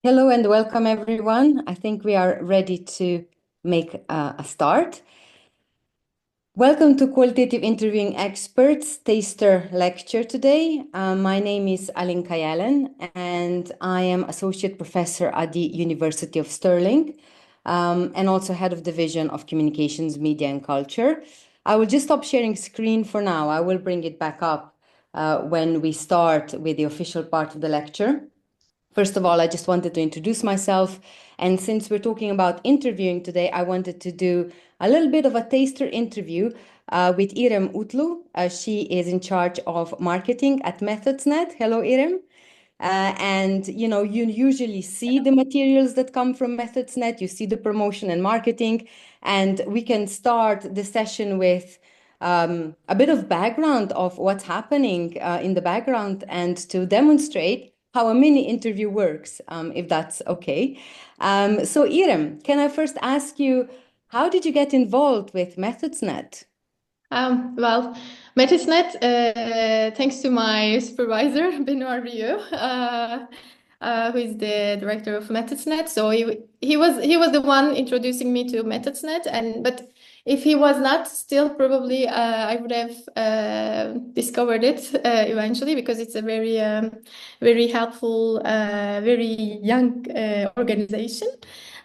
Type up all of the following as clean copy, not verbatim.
Hello and welcome, everyone. I think we are ready to make a start. Welcome to Qualitative Interviewing Experts Taster Lecture today. My name is Alenka Jelen, and I am Associate Professor at the University of Stirling, and also Head of Division of Communications, Media and Culture. I will just stop sharing screen for now. I will bring it back up when we start with the official part of the lecture. First of all, I just wanted to introduce myself. And since we're talking about interviewing today, I wanted to do a little bit of a taster interview with Irem Utlu. She is in charge of marketing at MethodsNet. Hello, Irem. And you usually see the materials that come from MethodsNet. You see the promotion and marketing. And we can start the session with a bit of background of what's happening in the background and to demonstrate how a mini interview works, if that's okay. So Irem, can I first ask you, how did you get involved with MethodsNet? Well, MethodsNet, thanks to my supervisor, Benoit Rieu, who is the director of MethodsNet. So he was the one introducing me to MethodsNet, but if he was not, still probably I would have discovered it eventually, because it's a very helpful, very young organization.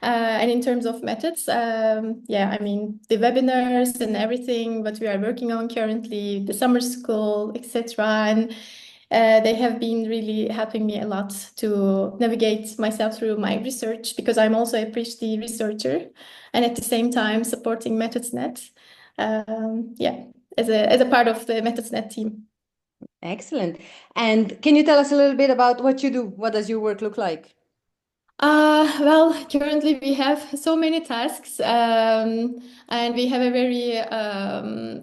And in terms of methods, yeah, I mean, the webinars and everything, what we are working on currently, the summer school, etc. And they have been really helping me a lot to navigate myself through my research, because I'm also a PhD researcher and at the same time supporting MethodsNet. Yeah, as a part of the MethodsNet team. Excellent. And can you tell us a little bit about what you do? What does your work look like? Well, currently we have so many tasks, and we have a very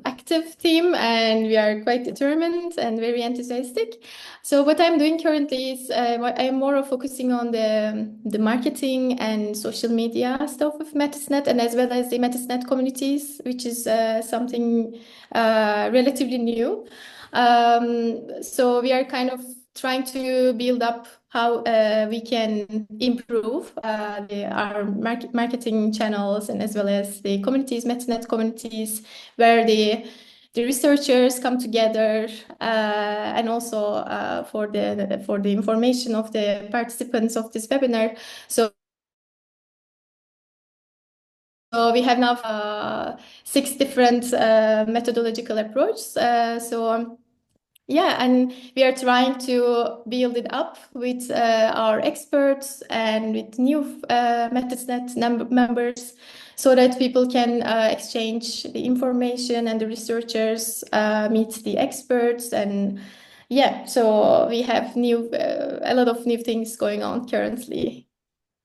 active team, and we are quite determined and very enthusiastic. So what I'm doing currently is I'm more of focusing on the marketing and social media stuff of MethodsNet, and as well as the MethodsNet communities, which is something relatively new. So we are kind of trying to build up how we can improve our marketing channels, and as well as the communities, MethodsNet communities, where the researchers come together, and also for the information of the participants of this webinar. So we have now 6 different methodological approaches. Yeah, and we are trying to build it up with our experts and with new MethodsNet members, so that people can exchange the information, and the researchers meet the experts. And yeah, so we have a lot of new things going on currently.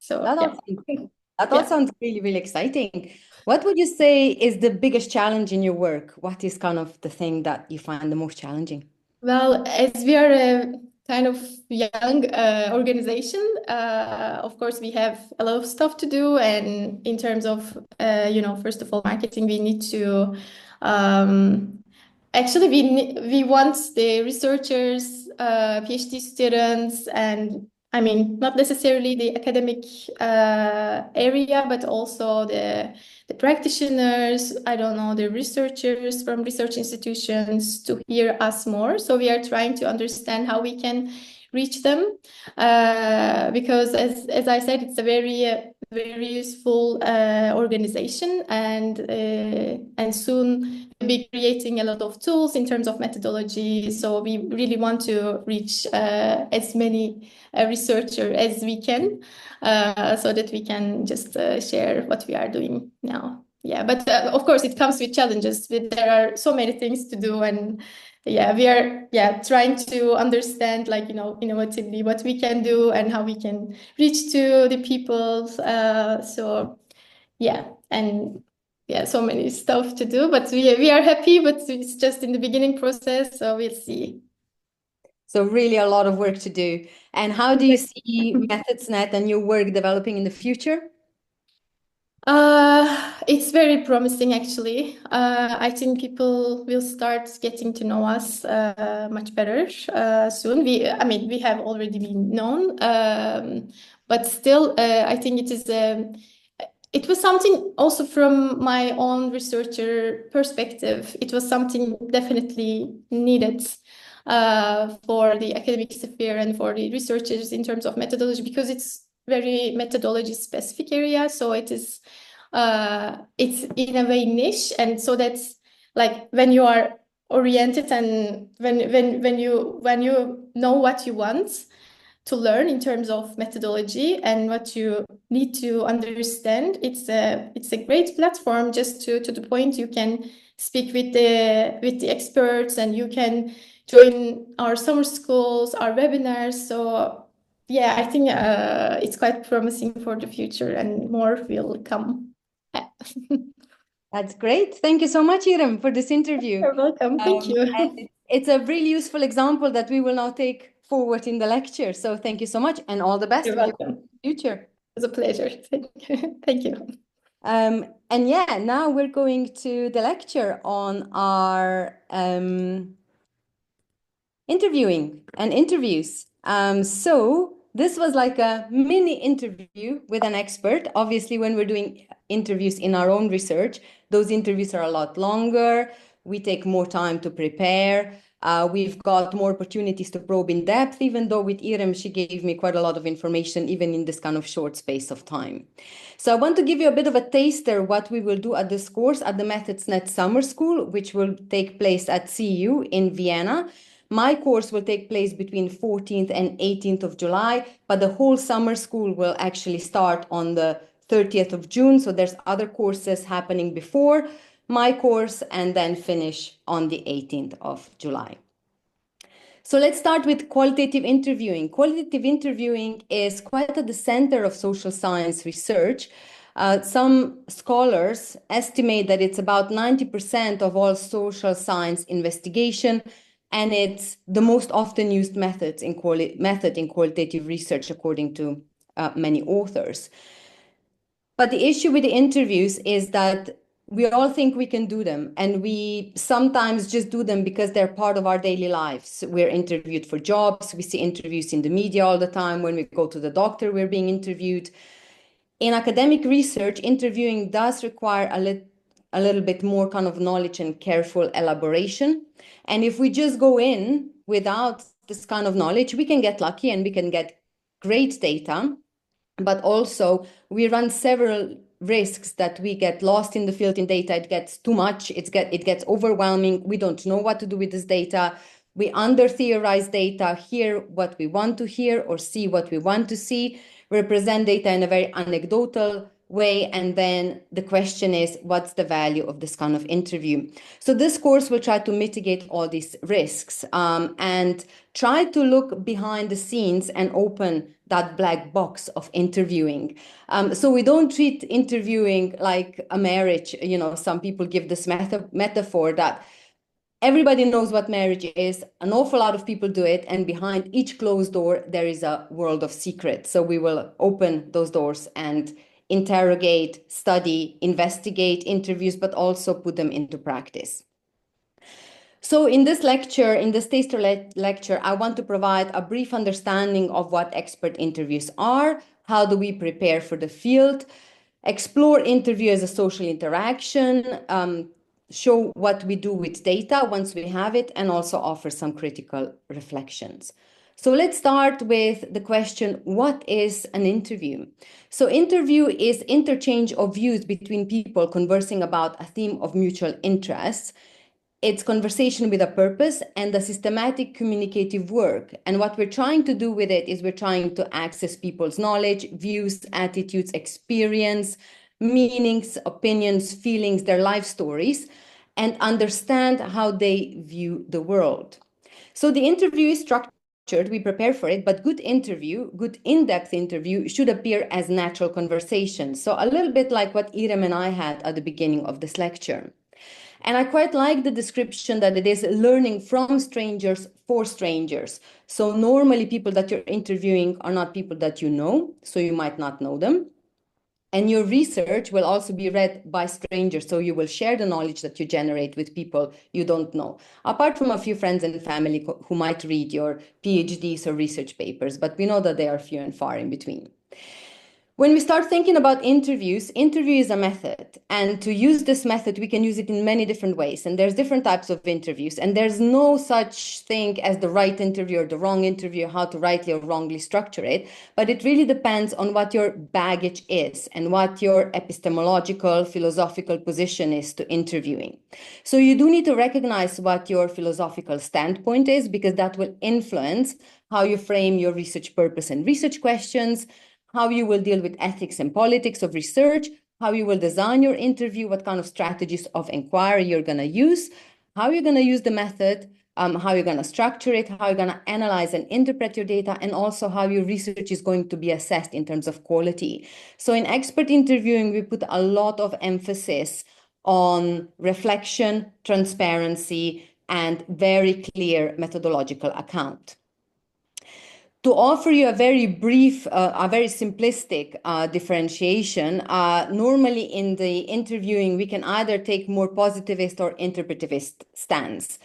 So That all yeah. sounds, that all Yeah. sounds really, really exciting. What would you say is the biggest challenge in your work? What is kind of the thing that you find the most challenging? Well, as we are a kind of young organization, of course, we have a lot of stuff to do. And in terms of, first of all, marketing, we need to actually we want the researchers, PhD students, and I mean, not necessarily the academic area, but also the practitioners, I don't know, the researchers from research institutions to hear us more. So we are trying to understand how we can reach them, because as I said, it's a very useful organization, and soon we'll be creating a lot of tools in terms of methodology. So we really want to reach as many researchers as we can, so that we can just share what we are doing now. Yeah, but of course it comes with challenges. There are so many things to do, and yeah, we are trying to understand, like, innovatively what we can do and how we can reach to the people. So yeah, and yeah, so many stuff to do, but we are happy, but it's just in the beginning process, so we'll see. So really a lot of work to do. And how do you see MethodsNet and your work developing in the future? It's very promising, actually. I think people will start getting to know us much better soon. I mean, we have already been known, But still, I think it was something also from my own researcher perspective. It was something definitely needed for the academic sphere and for the researchers in terms of methodology, because it's very methodology specific area. So it's in a way niche, and so that's like when you are oriented and when you know what you want to learn in terms of methodology and what you need to understand, it's a great platform. Just to the point, you can speak with the experts, and you can join our summer schools, our webinars. So yeah, I think it's quite promising for the future, and more will come. That's great. Thank you so much, Irem, for this interview. You're welcome. Thank And you. it's a really useful example that we will now take forward in the lecture. So thank you so much, and all the best You're with your welcome. future. It's a pleasure. Thank you. Thank you. And yeah, now we're going to the lecture on our interviewing and interviews. So this was like a mini interview with an expert. Obviously, when we're doing interviews in our own research, those interviews are a lot longer. We take more time to prepare. We've got more opportunities to probe in depth, even though with Irem, she gave me quite a lot of information, even in this kind of short space of time. So I want to give you a bit of a taster what we will do at this course at the MethodsNet Summer School, which will take place at CU in Vienna. My course will take place between 14th and 18th of July, but the whole summer school will actually start on the 30th of June. So there's other courses happening before my course and then finish on the 18th of July. So let's start with qualitative interviewing. Qualitative interviewing is quite at the center of social science research. Some scholars estimate that it's about 90% of all social science investigation, and it's the most often used method in qualitative research, according to many authors. But the issue with the interviews is that we all think we can do them, and we sometimes just do them because they're part of our daily lives. We're interviewed for jobs. We see interviews in the media all the time. When we go to the doctor, we're being interviewed. In academic research, interviewing does require a little bit more kind of knowledge and careful elaboration. And if we just go in without this kind of knowledge, we can get lucky and we can get great data, but also we run several risks that we get lost in the field in data. It gets too much, it gets overwhelming. We don't know what to do with this data. We under theorize data, hear what we want to hear or see what we want to see, represent data in a very anecdotal way. And then the question is, what's the value of this kind of interview? So this course will try to mitigate all these risks and try to look behind the scenes and open that black box of interviewing. So we don't treat interviewing like a marriage. You know, some people give this metaphor that everybody knows what marriage is. An awful lot of people do it. And behind each closed door, there is a world of secrets. So we will open those doors and interrogate, study, investigate interviews, but also put them into practice. So in this lecture, in this taster lecture, I want to provide a brief understanding of what expert interviews are, how do we prepare for the field, explore interview as a social interaction, show what we do with data once we have it, and also offer some critical reflections. So let's start with the question, what is an interview? So interview is interchange of views between people conversing about a theme of mutual interest. It's conversation with a purpose and a systematic communicative work. And what we're trying to do with it is we're trying to access people's knowledge, views, attitudes, experience, meanings, opinions, feelings, their life stories, and understand how they view the world. So the interview is structured, we prepare for it, but good interview, good in-depth interview should appear as natural conversation. So a little bit like what Irem and I had at the beginning of this lecture. And I quite like the description that it is learning from strangers for strangers. So normally people that you're interviewing are not people that you know, so you might not know them. And your research will also be read by strangers. So you will share the knowledge that you generate with people you don't know, apart from a few friends and family who might read your PhDs or research papers, but we know that they are few and far in between. When we start thinking about interviews, interview is a method. And to use this method, we can use it in many different ways. And there's different types of interviews. And there's no such thing as the right interview or the wrong interview, how to rightly or wrongly structure it. But it really depends on what your baggage is and what your epistemological, philosophical position is to interviewing. So you do need to recognize what your philosophical standpoint is, because that will influence how you frame your research purpose and research questions, how you will deal with ethics and politics of research, how you will design your interview, what kind of strategies of inquiry you're going to use, how you're going to use the method, how you're going to structure it, how you're going to analyze and interpret your data, and also how your research is going to be assessed in terms of quality. So in expert interviewing, we put a lot of emphasis on reflection, transparency, and very clear methodological account. To offer you a very brief, a very simplistic differentiation, normally in the interviewing, we can either take more positivist or interpretivist stance.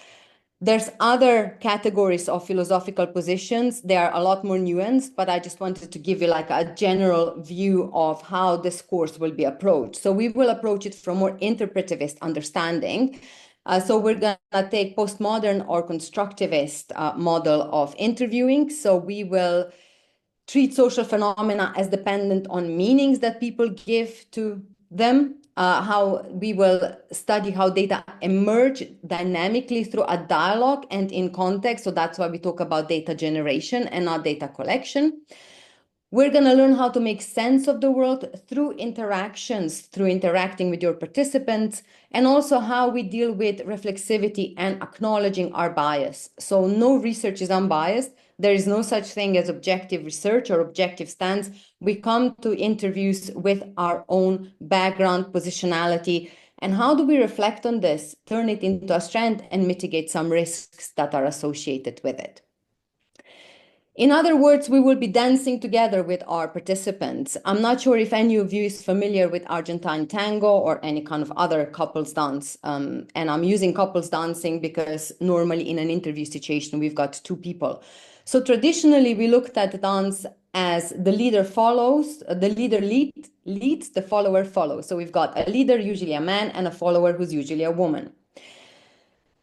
There's other categories of philosophical positions. They are a lot more nuanced, but I just wanted to give you like a general view of how this course will be approached. So we will approach it from more interpretivist understanding. So we're going to take postmodern or constructivist model of interviewing. So we will treat social phenomena as dependent on meanings that people give to them, how we will study how data emerge dynamically through a dialogue and in context. So that's why we talk about data generation and not data collection. We're going to learn how to make sense of the world through interactions, through interacting with your participants, and also how we deal with reflexivity and acknowledging our bias. So no research is unbiased. There is no such thing as objective research or objective stance. We come to interviews with our own background, positionality, and how do we reflect on this, turn it into a strength, and mitigate some risks that are associated with it. In other words, we will be dancing together with our participants. I'm not sure if any of you is familiar with Argentine tango or any kind of other couples dance. And I'm using couples dancing because normally in an interview situation, we've got two people. So traditionally, we looked at the dance as the leader follows, the leader leads, the follower follows. So we've got a leader, usually a man, and a follower who's usually a woman.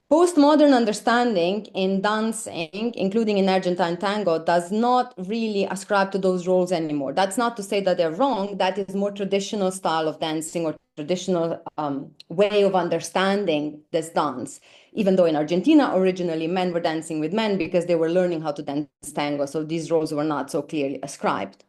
Postmodern understanding in dancing, including in Argentine tango, does not really ascribe to those roles anymore. That's not to say that they're wrong. That is more traditional style of dancing or traditional way of understanding this dance. Even though in Argentina, originally men were dancing with men because they were learning how to dance tango. So these roles were not so clearly ascribed.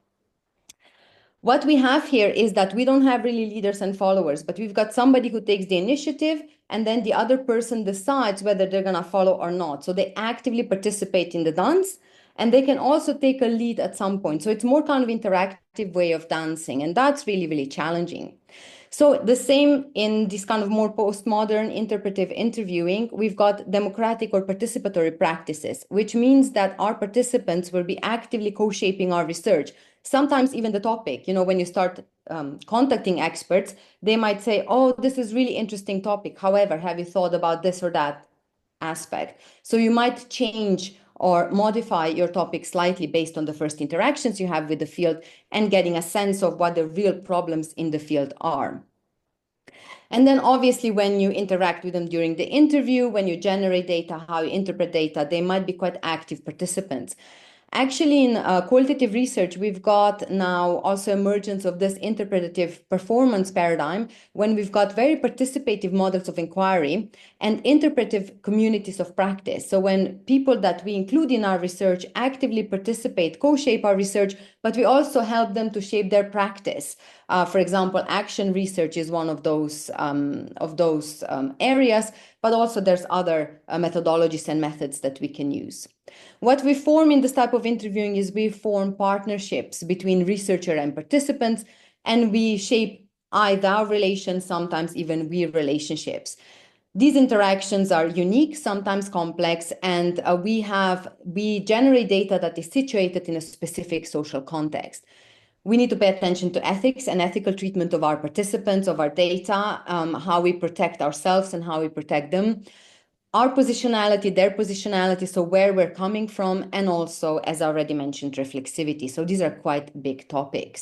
What we have here is that we don't have really leaders and followers, but we've got somebody who takes the initiative, and then the other person decides whether they're going to follow or not. So they actively participate in the dance, and they can also take a lead at some point. So it's more kind of interactive way of dancing, and that's really, really challenging. So the same in this kind of more postmodern interpretive interviewing, we've got democratic or participatory practices, which means that our participants will be actively co-shaping our research. Sometimes even the topic, when you start contacting experts, they might say, oh, this is really interesting topic. However, have you thought about this or that aspect? So you might change or modify your topic slightly based on the first interactions you have with the field and getting a sense of what the real problems in the field are. And then obviously when you interact with them during the interview, when you generate data, how you interpret data, they might be quite active participants. Actually, in qualitative research, we've got now also emergence of this interpretative performance paradigm when we've got very participative models of inquiry and interpretive communities of practice. So when people that we include in our research actively participate, co-shape our research, but we also help them to shape their practice. For example, action research is one of those areas, but also there's other methodologies and methods that we can use. What we form in this type of interviewing is we form partnerships between researcher and participants, and we shape I-thou relations, sometimes even we relationships. These interactions are unique, sometimes complex, and we generate data that is situated in a specific social context. We need to pay attention to ethics and ethical treatment of our participants, of our data, how we protect ourselves and how we protect them. our positionality, their positionality, so where we're coming from, and also, as I already mentioned, reflexivity. So these are quite big topics.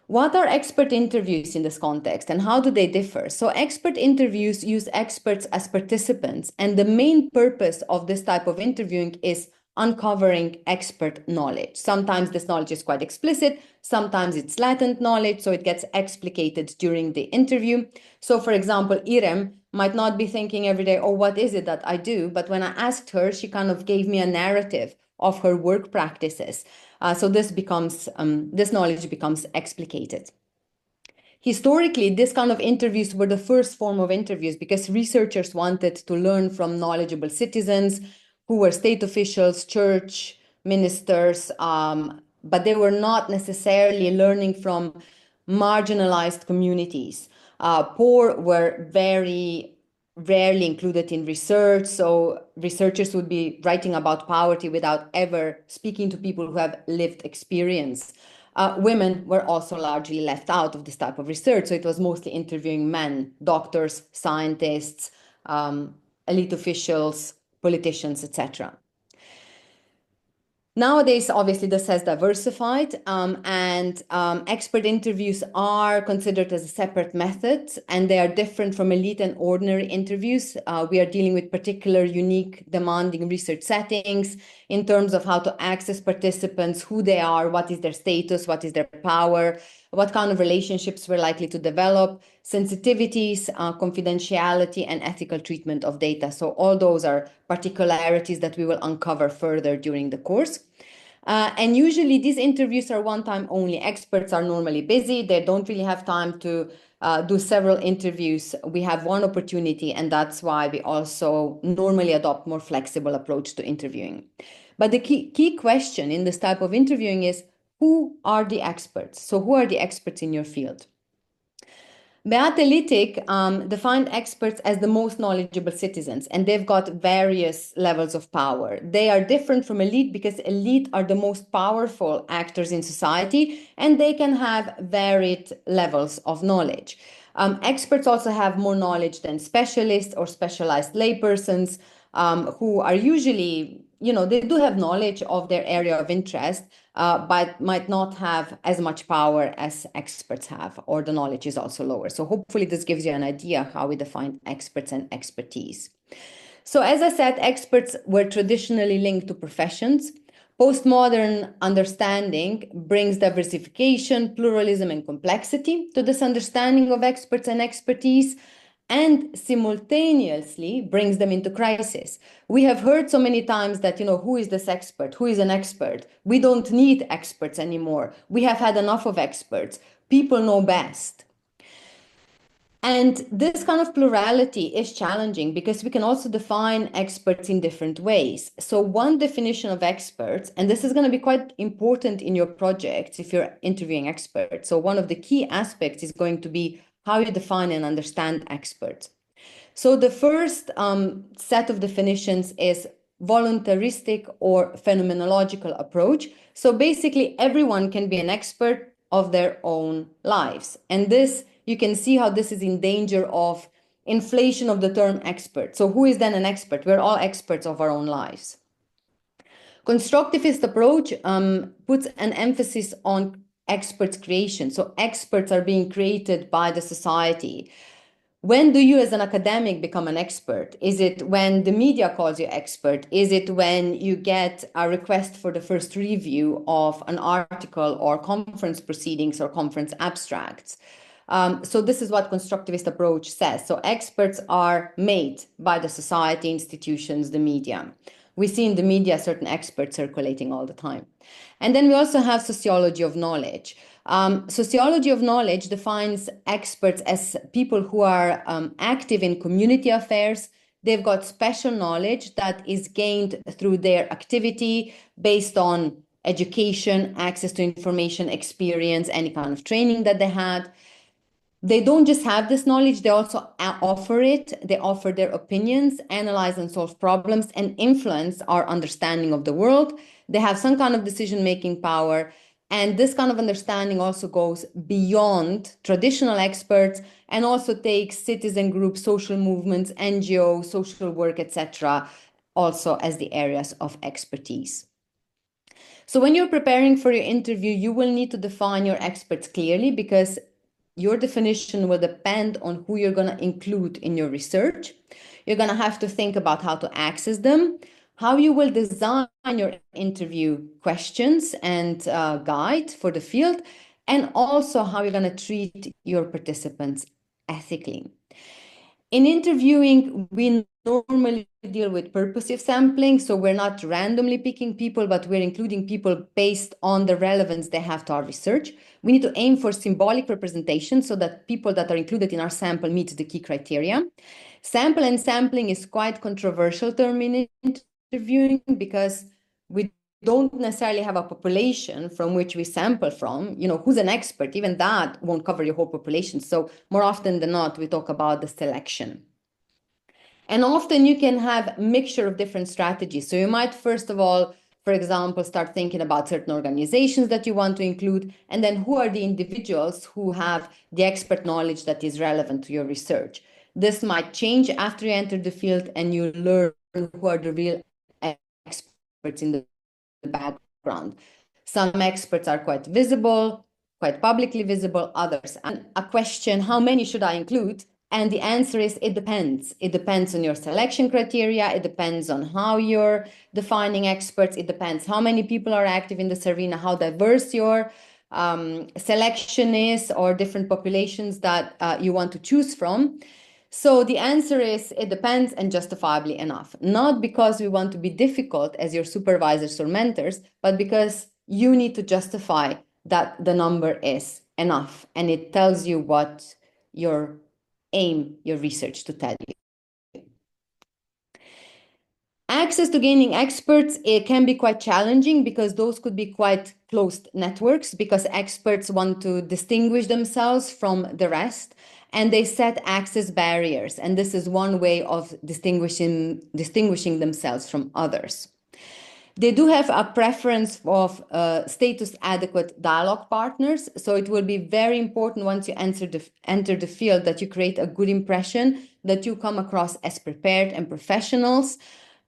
What are expert interviews in this context and how do they differ? So expert interviews use experts as participants, and the main purpose of this type of interviewing is uncovering expert knowledge. Sometimes this knowledge is quite explicit, sometimes it's latent knowledge, so it gets explicated during the interview. So for example, Irem might not be thinking every day, oh, what is it that I do? But when I asked her, she kind of gave me a narrative of her work practices. So this knowledge becomes explicated. Historically, this kind of interviews were the first form of interviews because researchers wanted to learn from knowledgeable citizens who were state officials, church ministers, but they were not necessarily learning from marginalized communities. Poor were very rarely included in research, so researchers would be writing about poverty without ever speaking to people who have lived experience. Women were also largely left out of this type of research, so it was mostly interviewing men, doctors, scientists, elite officials, politicians, etc. Nowadays, obviously, this has diversified, and expert interviews are considered as a separate method, and they are different from elite and ordinary interviews. We are dealing with particular, unique, demanding research settings in terms of how to access participants, who they are, what is their status, what is their power, what kind of relationships we're likely to develop, sensitivities, confidentiality, and ethical treatment of data. So all those are particularities that we will uncover further during the course. And usually these interviews are one time only. Experts are normally busy. They don't really have time to do several interviews. We have one opportunity, and that's why we also normally adopt more flexible approach to interviewing. But the key question in this type of interviewing is, who are the experts? So who are the experts in your field? Beate Littich defined experts as the most knowledgeable citizens, and they've got various levels of power. They are different from elite because elite are the most powerful actors in society, and they can have varied levels of knowledge. Experts also have more knowledge than specialists or specialized laypersons who are usually, they do have knowledge of their area of interest, but might not have as much power as experts have, or the knowledge is also lower. So hopefully this gives you an idea how we define experts and expertise. So as I said, experts were traditionally linked to professions. Postmodern understanding brings diversification, pluralism, and complexity to this understanding of experts and expertise, and simultaneously brings them into crisis. We have heard so many times that, who is this expert? Who is an expert? We don't need experts anymore. We have had enough of experts. People know best. And this kind of plurality is challenging because we can also define experts in different ways. So one definition of experts, and this is going to be quite important in your projects if you're interviewing experts. So one of the key aspects is going to be how you define and understand experts. So the first set of definitions is voluntaristic or phenomenological approach. So basically, everyone can be an expert of their own lives. And this, you can see how this is in danger of inflation of the term expert. So who is then an expert? We're all experts of our own lives. Constructivist approach puts an emphasis on experts creation. So experts are being created by the society. When do you as an academic become an expert? Is it when the media calls you expert? Is it when you get a request for the first review of an article or conference proceedings or conference abstracts? So this is what constructivist approach says. So experts are made by the society, institutions, the media. We see in the media certain experts circulating all the time. And then we also have sociology of knowledge. Sociology of knowledge defines experts as people who are active in community affairs. They've got special knowledge that is gained through their activity based on education, access to information, experience, any kind of training that they had. They don't just have this knowledge, they also offer it. They offer their opinions, analyze and solve problems, and influence our understanding of the world. They have some kind of decision-making power, And this kind of understanding also goes beyond traditional experts and also takes citizen groups, social movements, NGOs, social work, etc., also as the areas of expertise. So when you're preparing for your interview, you will need to define your experts clearly, because your definition will depend on who you're going to include in your research. You're going to have to think about how to access them, how you will design your interview questions and guide for the field, and also how you're going to treat your participants ethically. In interviewing, we normally deal with purposive sampling, so we're not randomly picking people, but we're including people based on the relevance they have to our research. We need to aim for symbolic representation so that people that are included in our sample meet the key criteria. Sample and sampling is quite controversial term in interviewing, because we don't necessarily have a population from which we sample from. Who's an expert? Even that won't cover your whole population. So more often than not, we talk about the selection. And often you can have a mixture of different strategies. So you might, first of all, for example, start thinking about certain organizations that you want to include, and then who are the individuals who have the expert knowledge that is relevant to your research. This might change after you enter the field and you learn who are the real experts in the background. Some experts are quite visible, quite publicly visible, others. And a question, how many should I include? And the answer is, it depends. It depends on your selection criteria. It depends on how you're defining experts. It depends how many people are active in this arena, how diverse your selection is, or different populations that you want to choose from. So the answer is, it depends, and justifiably enough. Not because we want to be difficult as your supervisors or mentors, but because you need to justify that the number is enough, and it tells you what your research to tell you. Access to gaining experts, it can be quite challenging, because those could be quite closed networks, because experts want to distinguish themselves from the rest, and they set access barriers. And this is one way of distinguishing themselves from others. They do have a preference of status adequate dialogue partners. So it will be very important once you enter the field that you create a good impression, that you come across as prepared and professionals.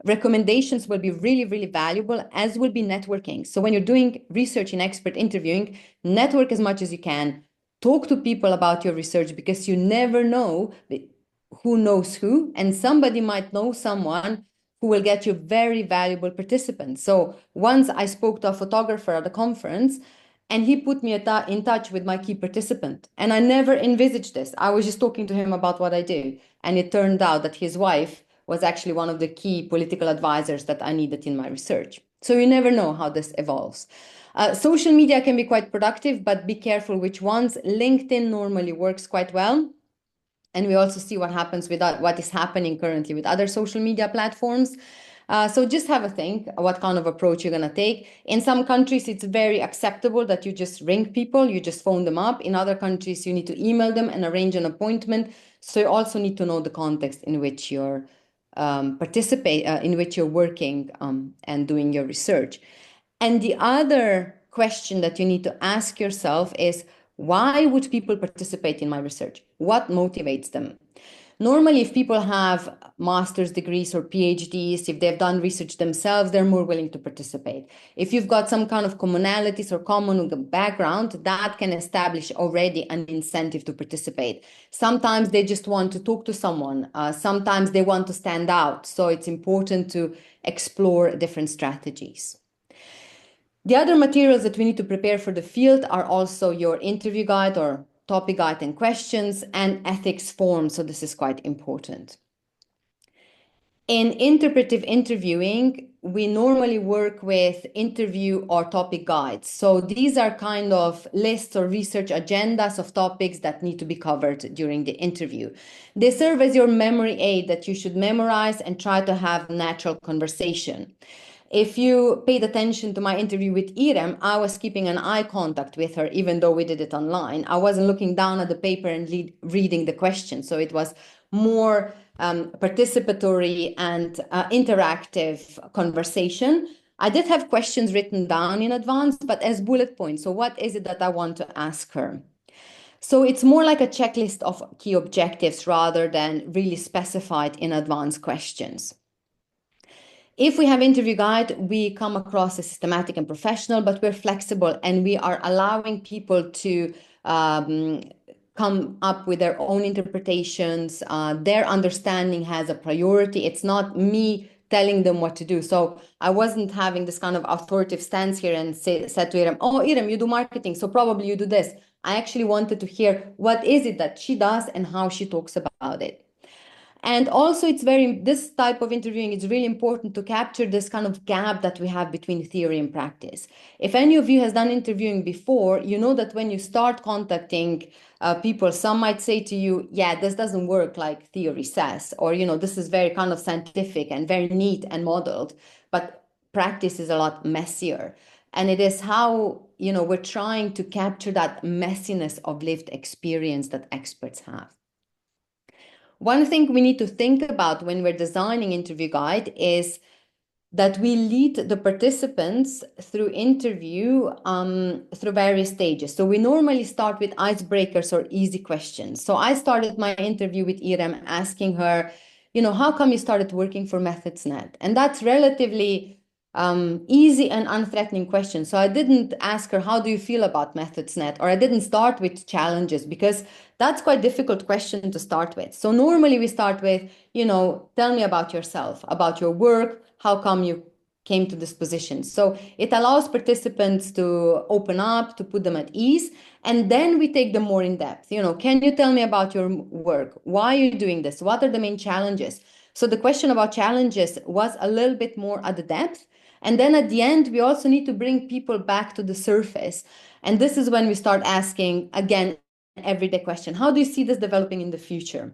Recommendations will be really, really valuable, as will be networking. So when you're doing research in expert interviewing, network as much as you can. Talk to people about your research, because you never know who knows who, and somebody might know someone who will get you very valuable participants. So once I spoke to a photographer at a conference, and he put me in touch with my key participant. And I never envisaged this. I was just talking to him about what I do. And it turned out that his wife was actually one of the key political advisors that I needed in my research. So you never know how this evolves. Social media can be quite productive, but be careful which ones. LinkedIn normally works quite well. And we also see what happens with what is happening currently with other social media platforms. So just have a think what kind of approach you're going to take. In some countries, it's very acceptable that you just ring people, you just phone them up. In other countries, you need to email them and arrange an appointment. So you also need to know the context in which you're in which you're working and doing your research. And the other question that you need to ask yourself is, why would people participate in my research? What motivates them? Normally, if people have master's degrees or PhDs, if they've done research themselves, they're more willing to participate. If you've got some kind of commonalities or common background, that can establish already an incentive to participate. Sometimes they just want to talk to someone. Sometimes they want to stand out. So it's important to explore different strategies. The other materials that we need to prepare for the field are also your interview guide or topic guide and questions, and ethics form. So this is quite important. In interpretive interviewing, we normally work with interview or topic guides. So these are kind of lists or research agendas of topics that need to be covered during the interview. They serve as your memory aid that you should memorize and try to have natural conversation. If you paid attention to my interview with Irem, I was keeping an eye contact with her, even though we did it online. I wasn't looking down at the paper and reading the questions. So it was more participatory and interactive conversation. I did have questions written down in advance, but as bullet points. So what is it that I want to ask her? So it's more like a checklist of key objectives rather than really specified in advance questions. If we have interview guide, we come across as systematic and professional, but we're flexible and we are allowing people to um, come up with their own interpretations. Their understanding has a priority. It's not me telling them what to do. So I wasn't having this kind of authoritative stance here and said to Iram, oh, Iram, you do marketing, so probably you do this. I actually wanted to hear what is it that she does and how she talks about it. And also, this type of interviewing is really important to capture this kind of gap that we have between theory and practice. If any of you has done interviewing before, you know that when you start contacting people, some might say to you, yeah, this doesn't work like theory says, or, this is very kind of scientific and very neat and modeled, but practice is a lot messier. And it is how, we're trying to capture that messiness of lived experience that experts have. One thing we need to think about when we're designing interview guide is that we lead the participants through interview through various stages. So we normally start with icebreakers or easy questions. So I started my interview with Irem asking her, how come you started working for MethodsNet? And that's relatively easy and unthreatening question. So I didn't ask her, how do you feel about MethodsNet? Or I didn't start with challenges because that's quite a difficult question to start with. So normally we start with, tell me about yourself, about your work, how come you came to this position. So it allows participants to open up, to put them at ease, and then we take them more in depth. Can you tell me about your work? Why are you doing this? What are the main challenges? So the question about challenges was a little bit more at the depth. And then at the end, we also need to bring people back to the surface. And this is when we start asking, again, everyday question. How do you see this developing in the future?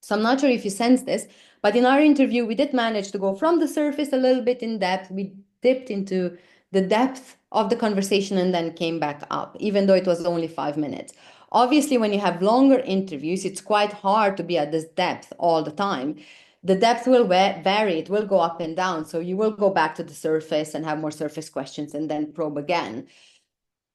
So I'm not sure if you sense this, but in our interview, we did manage to go from the surface a little bit in depth. We dipped into the depth of the conversation and then came back up, even though it was only 5 minutes. Obviously, when you have longer interviews, it's quite hard to be at this depth all the time. The depth will vary, it will go up and down. So you will go back to the surface and have more surface questions and then probe again.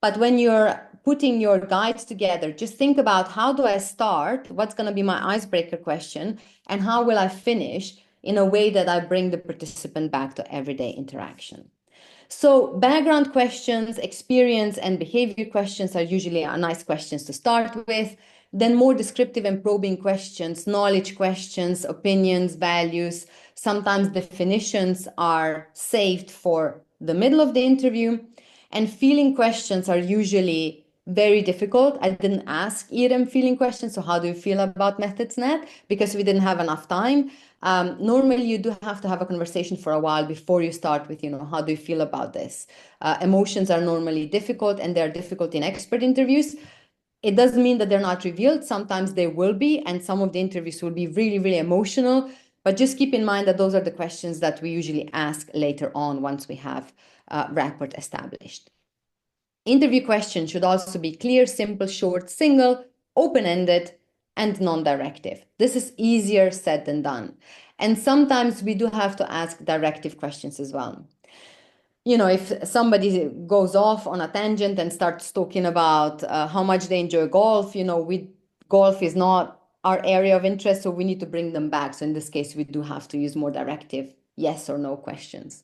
But when you're putting your guides together, just think about, how do I start? What's going to be my icebreaker question? And how will I finish in a way that I bring the participant back to everyday interaction? So background questions, experience and behavior questions are usually nice questions to start with. Then more descriptive and probing questions, knowledge questions, opinions, values. Sometimes definitions are saved for the middle of the interview. And feeling questions are usually very difficult. I didn't ask Irem feeling questions. So how do you feel about MethodsNet? Because we didn't have enough time. Normally, you do have to have a conversation for a while before you start with, how do you feel about this? Emotions are normally difficult, and they're difficult in expert interviews. It doesn't mean that they're not revealed. Sometimes they will be, and some of the interviews will be really, really emotional. But just keep in mind that those are the questions that we usually ask later on once we have rapport established. Interview questions should also be clear, simple, short, single, open-ended, and non-directive. This is easier said than done. And sometimes we do have to ask directive questions as well. If somebody goes off on a tangent and starts talking about how much they enjoy golf, golf is not our area of interest, so we need to bring them back. So in this case, we do have to use more directive yes or no questions.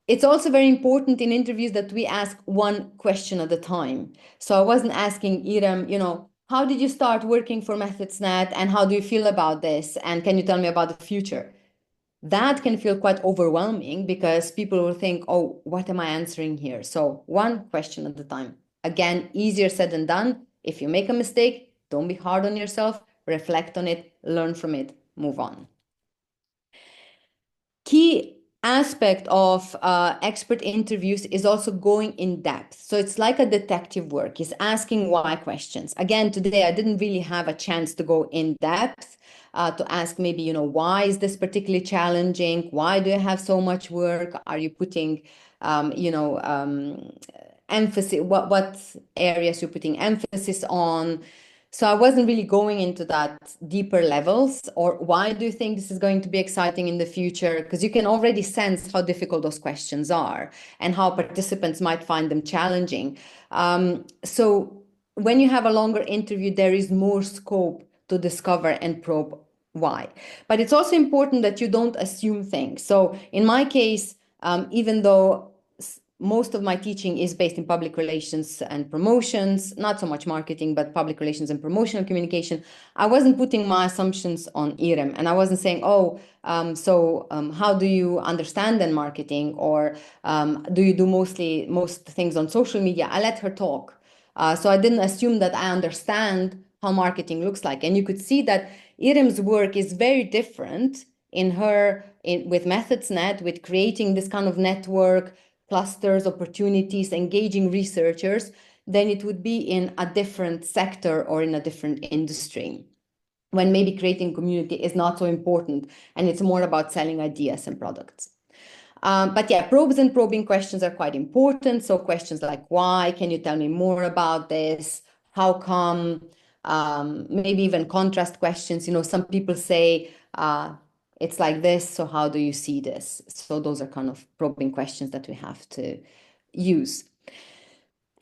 It's also very important in interviews that we ask one question at a time. So I wasn't asking Irem, how did you start working for MethodsNet and how do you feel about this? And can you tell me about the future? That can feel quite overwhelming because people will think, oh, what am I answering here? So one question at a time. Again, easier said than done. If you make a mistake, don't be hard on yourself, reflect on it, learn from it, move on. Key aspect of expert interviews is also going in depth. So it's like a detective work, is asking why questions. Again, today I didn't really have a chance to go in depth to ask maybe, why is this particularly challenging? Why do you have so much work? Are you putting, emphasis, what areas you're putting emphasis on? So I wasn't really going into that deeper levels, or why do you think this is going to be exciting in the future? Because you can already sense how difficult those questions are and how participants might find them challenging. So when you have a longer interview, there is more scope to discover and probe why. But it's also important that you don't assume things. So in my case, even though most of my teaching is based in public relations and promotions, not so much marketing, but public relations and promotional communication, I wasn't putting my assumptions on Irem. And I wasn't saying, how do you understand then marketing? Or do you do most things on social media? I let her talk. So I didn't assume that I understand how marketing looks like. And you could see that Irem's work is very different with MethodsNet, with creating this kind of network, clusters, opportunities, engaging researchers, than it would be in a different sector or in a different industry, when maybe creating community is not so important and it's more about selling ideas and products. But yeah, probes and probing questions are quite important. So questions like, why? Can you tell me more about this? How come? Maybe even contrast questions. Some people say, it's like this, so how do you see this? So those are kind of probing questions that we have to use.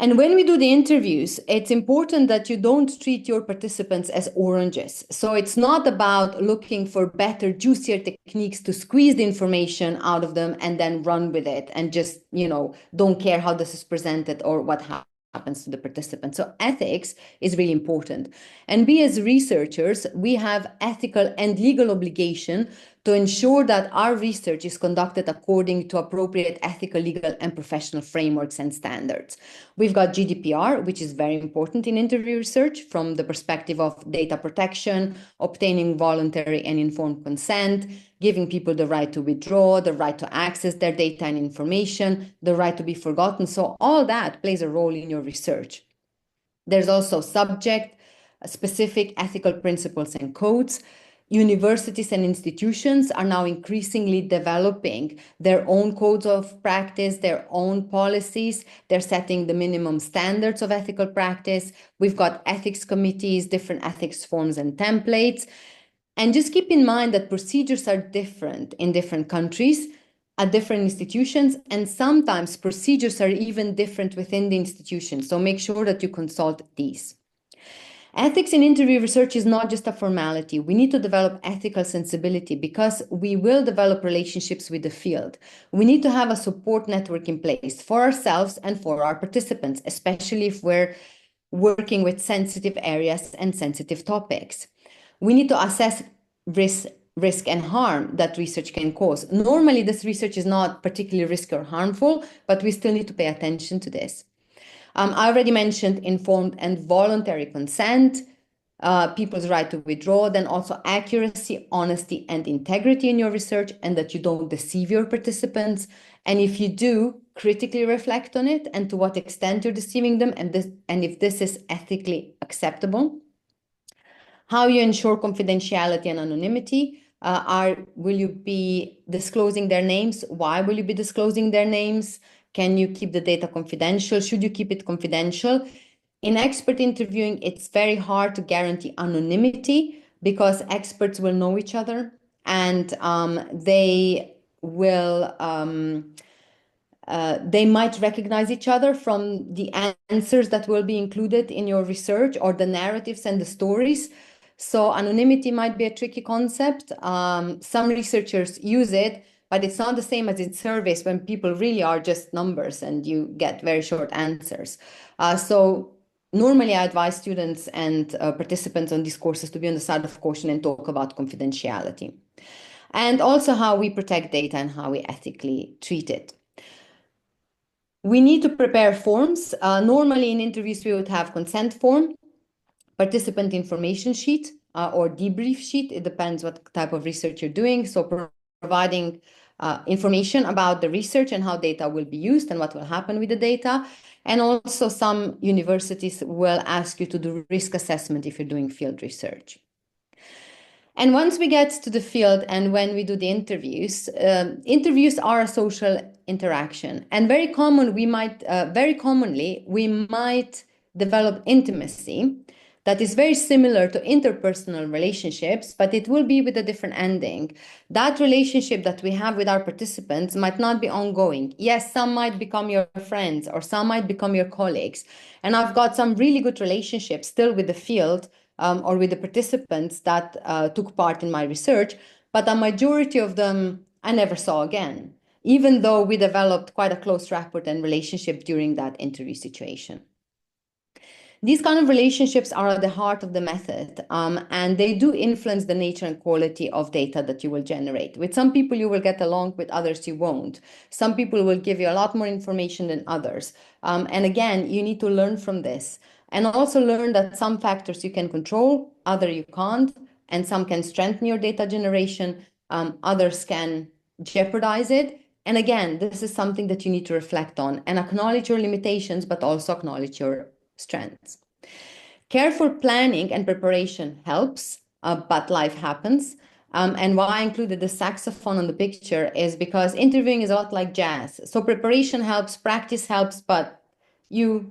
And when we do the interviews, it's important that you don't treat your participants as oranges. So it's not about looking for better, juicier techniques to squeeze the information out of them and then run with it and just, don't care how this is presented or what happens to the participant. So ethics is really important. And we as researchers, we have ethical and legal obligation to ensure that our research is conducted according to appropriate ethical, legal, and professional frameworks and standards. We've got GDPR, which is very important in interview research from the perspective of data protection, obtaining voluntary and informed consent, giving people the right to withdraw, the right to access their data and information, the right to be forgotten. So all that plays a role in your research. There's also subject-specific ethical principles and codes. Universities and institutions are now increasingly developing their own codes of practice, their own policies. They're setting the minimum standards of ethical practice. We've got ethics committees, different ethics forms and templates. And just keep in mind that procedures are different in different countries, at different institutions, and sometimes procedures are even different within the institution. So make sure that you consult these. Ethics in interview research is not just a formality. We need to develop ethical sensibility because we will develop relationships with the field. We need to have a support network in place for ourselves and for our participants, especially if we're working with sensitive areas and sensitive topics. We need to assess risk and harm that research can cause. Normally, this research is not particularly risky or harmful, but we still need to pay attention to this. I already mentioned informed and voluntary consent, people's right to withdraw, then also accuracy, honesty, and integrity in your research, and that you don't deceive your participants. And if you do, critically reflect on it and to what extent you're deceiving them, and if this is ethically acceptable. How you ensure confidentiality and anonymity. Will you be disclosing their names? Why will you be disclosing their names? Can you keep the data confidential? Should you keep it confidential? In expert interviewing, it's very hard to guarantee anonymity because experts will know each other and they might recognize each other from the answers that will be included in your research or the narratives and the stories. So anonymity might be a tricky concept. Some researchers use it, but it's not the same as in surveys when people really are just numbers and you get very short answers. So normally I advise students and participants on these courses to be on the side of caution and talk about confidentiality. And also how we protect data and how we ethically treat it. We need to prepare forms. Normally in interviews, we would have consent form, participant information sheet, or debrief sheet. It depends what type of research you're doing. So providing information about the research and how data will be used and what will happen with the data. And also some universities will ask you to do risk assessment if you're doing field research. And once we get to the field and when we do the interviews, interviews are a social interaction. And very commonly, we might develop intimacy that is very similar to interpersonal relationships, but it will be with a different ending. That relationship that we have with our participants might not be ongoing. Yes, some might become your friends or some might become your colleagues. And I've got some really good relationships still with the field or with the participants that took part in my research, but a majority of them I never saw again, even though we developed quite a close rapport and relationship during that interview situation. These kind of relationships are at the heart of the method, and they do influence the nature and quality of data that you will generate. With some people, you will get along, with others, you won't. Some people will give you a lot more information than others. And again, you need to learn from this and also learn that some factors you can control, other you can't, and some can strengthen your data generation, others can jeopardize it. And again, this is something that you need to reflect on and acknowledge your limitations, but also acknowledge your strengths. Careful planning and preparation helps, but life happens. And why I included the saxophone on the picture is because interviewing is a lot like jazz. So preparation helps, practice helps, but you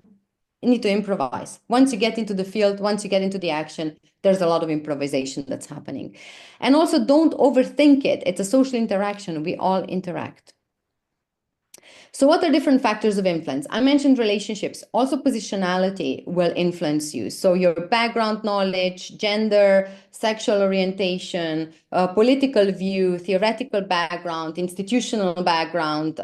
need to improvise. Once you get into the field, once you get into the action, there's a lot of improvisation that's happening. And also don't overthink it. It's a social interaction. We all interact. So what are different factors of influence? I mentioned relationships. Also positionality will influence you. So your background knowledge, gender, sexual orientation, political view, theoretical background, institutional background,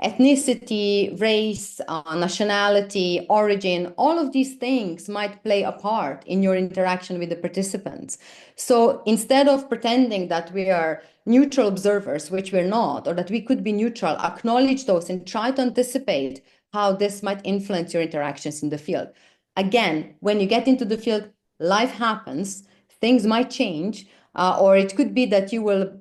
ethnicity, race, nationality, origin, all of these things might play a part in your interaction with the participants. So instead of pretending that we are neutral observers, which we're not, or that we could be neutral, acknowledge those and try to anticipate how this might influence your interactions in the field. Again, when you get into the field, life happens, things might change, or it could be that you will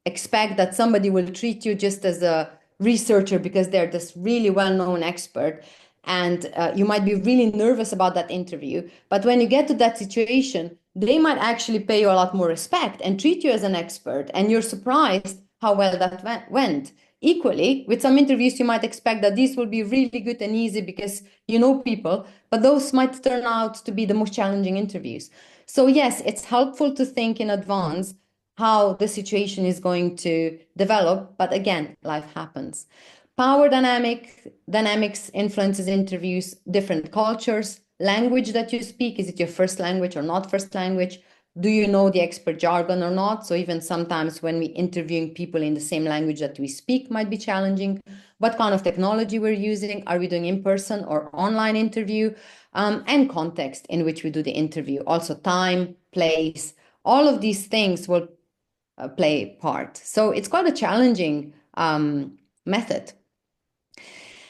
expect that somebody will treat you just as a researcher because they're this really well-known expert. And you might be really nervous about that interview. But when you get to that situation, they might actually pay you a lot more respect and treat you as an expert. And you're surprised how well that went. Equally, with some interviews, you might expect that these will be really good and easy because you know people, but those might turn out to be the most challenging interviews. So yes, it's helpful to think in advance how the situation is going to develop. But again, life happens. Power dynamics influences interviews, different cultures, language that you speak. Is it your first language or not first language? Do you know the expert jargon or not? So even sometimes when we interviewing people in the same language that we speak might be challenging. What kind of technology we're using? Are we doing in-person or online interview? And context in which we do the interview. Also time, place, all of these things will play part. So it's quite a challenging method.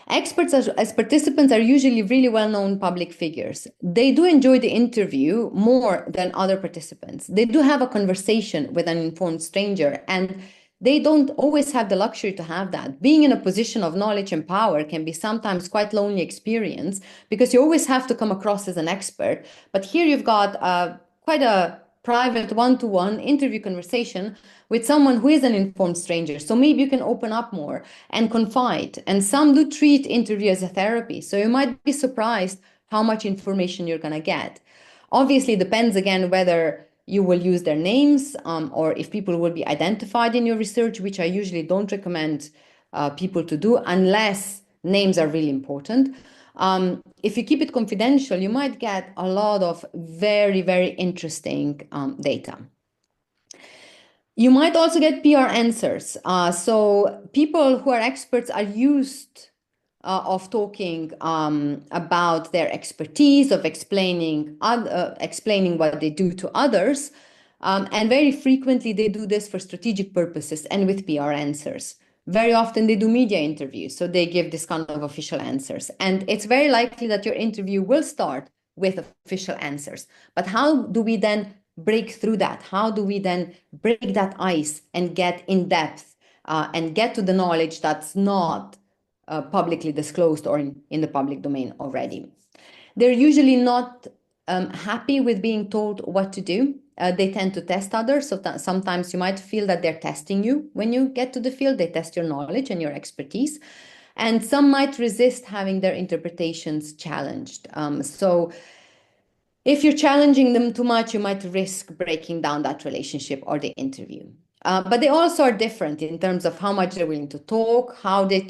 Experts as participants are usually really well-known public figures. They do enjoy the interview more than other participants. They do have a conversation with an informed stranger, and they don't always have the luxury to have that. Being in a position of knowledge and power can be sometimes quite lonely experience because you always have to come across as an expert. But here you've got quite a private one-to-one interview conversation with someone who is an informed stranger. So maybe you can open up more and confide. And some do treat interview as a therapy. So you might be surprised how much information you're going to get. Obviously, it depends again whether you will use their names or if people will be identified in your research, which I usually don't recommend people to do unless names are really important. If you keep it confidential, you might get a lot of very, very interesting data. You might also get PR answers. So people who are experts are used of talking about their expertise, of explaining what they do to others. And very frequently they do this for strategic purposes and with PR answers. Very often they do media interviews, so they give this kind of official answers. And it's very likely that your interview will start with official answers. But how do we then break through that? How do we then break that ice and get in depth and get to the knowledge that's not publicly disclosed or in the public domain already? They're usually not happy with being told what to do. They tend to test others. So sometimes you might feel that they're testing you when you get to the field. They test your knowledge and your expertise. And some might resist having their interpretations challenged. So If you're challenging them too much, you might risk breaking down that relationship or the interview. But they also are different in terms of how much they're willing to talk, how they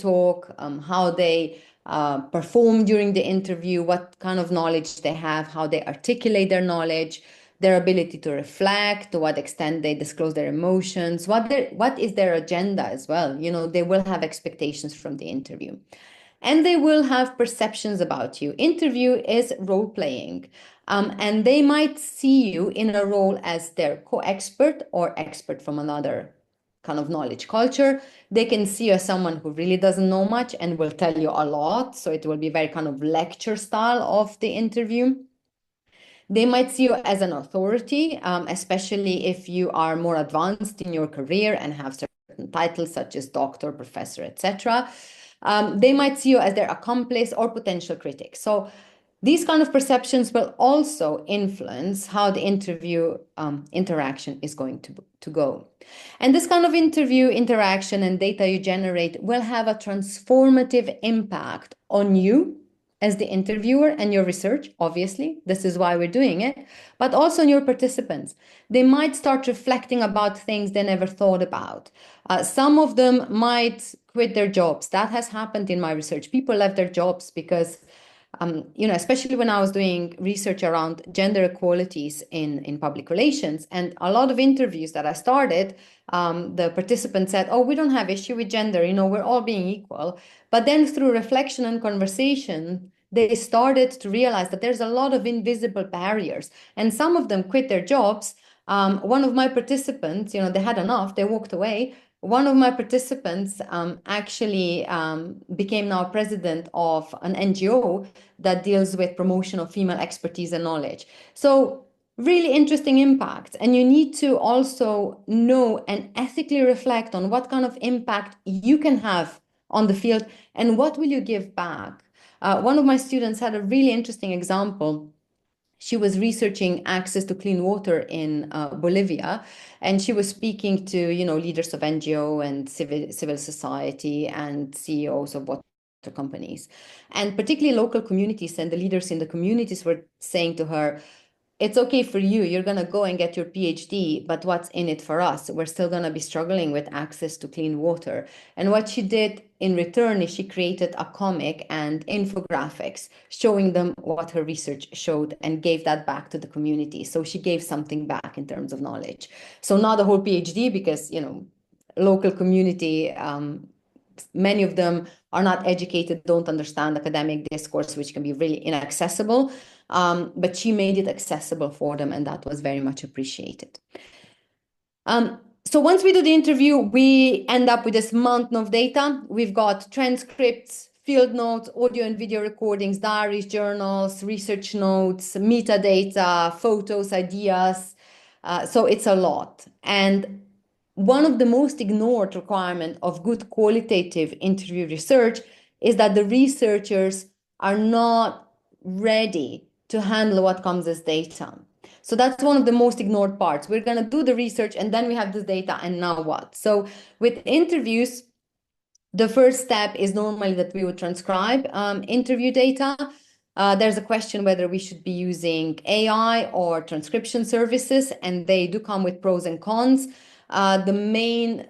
perform during the interview, what kind of knowledge they have, how they articulate their knowledge, their ability to reflect, to what extent they disclose their emotions, what is their agenda as well. You know, they will have expectations from the interview. And they will have perceptions about you. Interview is role playing. And they might see you in a role as their co-expert or expert from another kind of knowledge culture. They can see you as someone who really doesn't know much and will tell you a lot. So it will be very kind of lecture style of the interview. They might see you as an authority, especially if you are more advanced in your career and have certain titles such as doctor, professor, etc. They might see you as their accomplice or potential critic. So these kind of perceptions will also influence how the interview interaction is going to go. And this kind of interview interaction and data you generate will have a transformative impact on you as the interviewer and your research, obviously. This is why we're doing it, but also on your participants. They might start reflecting about things they never thought about. Some of them might quit their jobs. That has happened in my research. People left their jobs because especially when I was doing research around gender equalities in public relations, and a lot of interviews that I started, the participants said, "Oh, we don't have issue with gender. We're all being equal." But then through reflection and conversation, they started to realize that there's a lot of invisible barriers, and some of them quit their jobs. One of my participants, they had enough, they walked away. One of my participants actually became now president of an NGO that deals with promotion of female expertise and knowledge. So really interesting impact. And you need to also know and ethically reflect on what kind of impact you can have on the field and what will you give back. One of my students had a really interesting example. She was researching access to clean water in Bolivia, and she was speaking to leaders of NGO and civil society and CEOs of water companies, and particularly local communities, and the leaders in the communities were saying to her, it's okay for you. You're going to go and get your PhD, but what's in it for us? We're still going to be struggling with access to clean water. And what she did in return is she created a comic and infographics showing them what her research showed and gave that back to the community. So she gave something back in terms of knowledge. So not a whole PhD because, local community, many of them are not educated, don't understand academic discourse, which can be really inaccessible. But she made it accessible for them, and that was very much appreciated. So once we do the interview, we end up with this mountain of data. We've got transcripts, field notes, audio and video recordings, diaries, journals, research notes, metadata, photos, ideas. So it's a lot. And one of the most ignored requirements of good qualitative interview research is that the researchers are not ready to handle what comes as data. So that's one of the most ignored parts. We're going to do the research and then we have this data, and now what? So with interviews, the first step is normally that we would transcribe interview data. There's a question whether we should be using AI or transcription services, and they do come with pros and cons. The main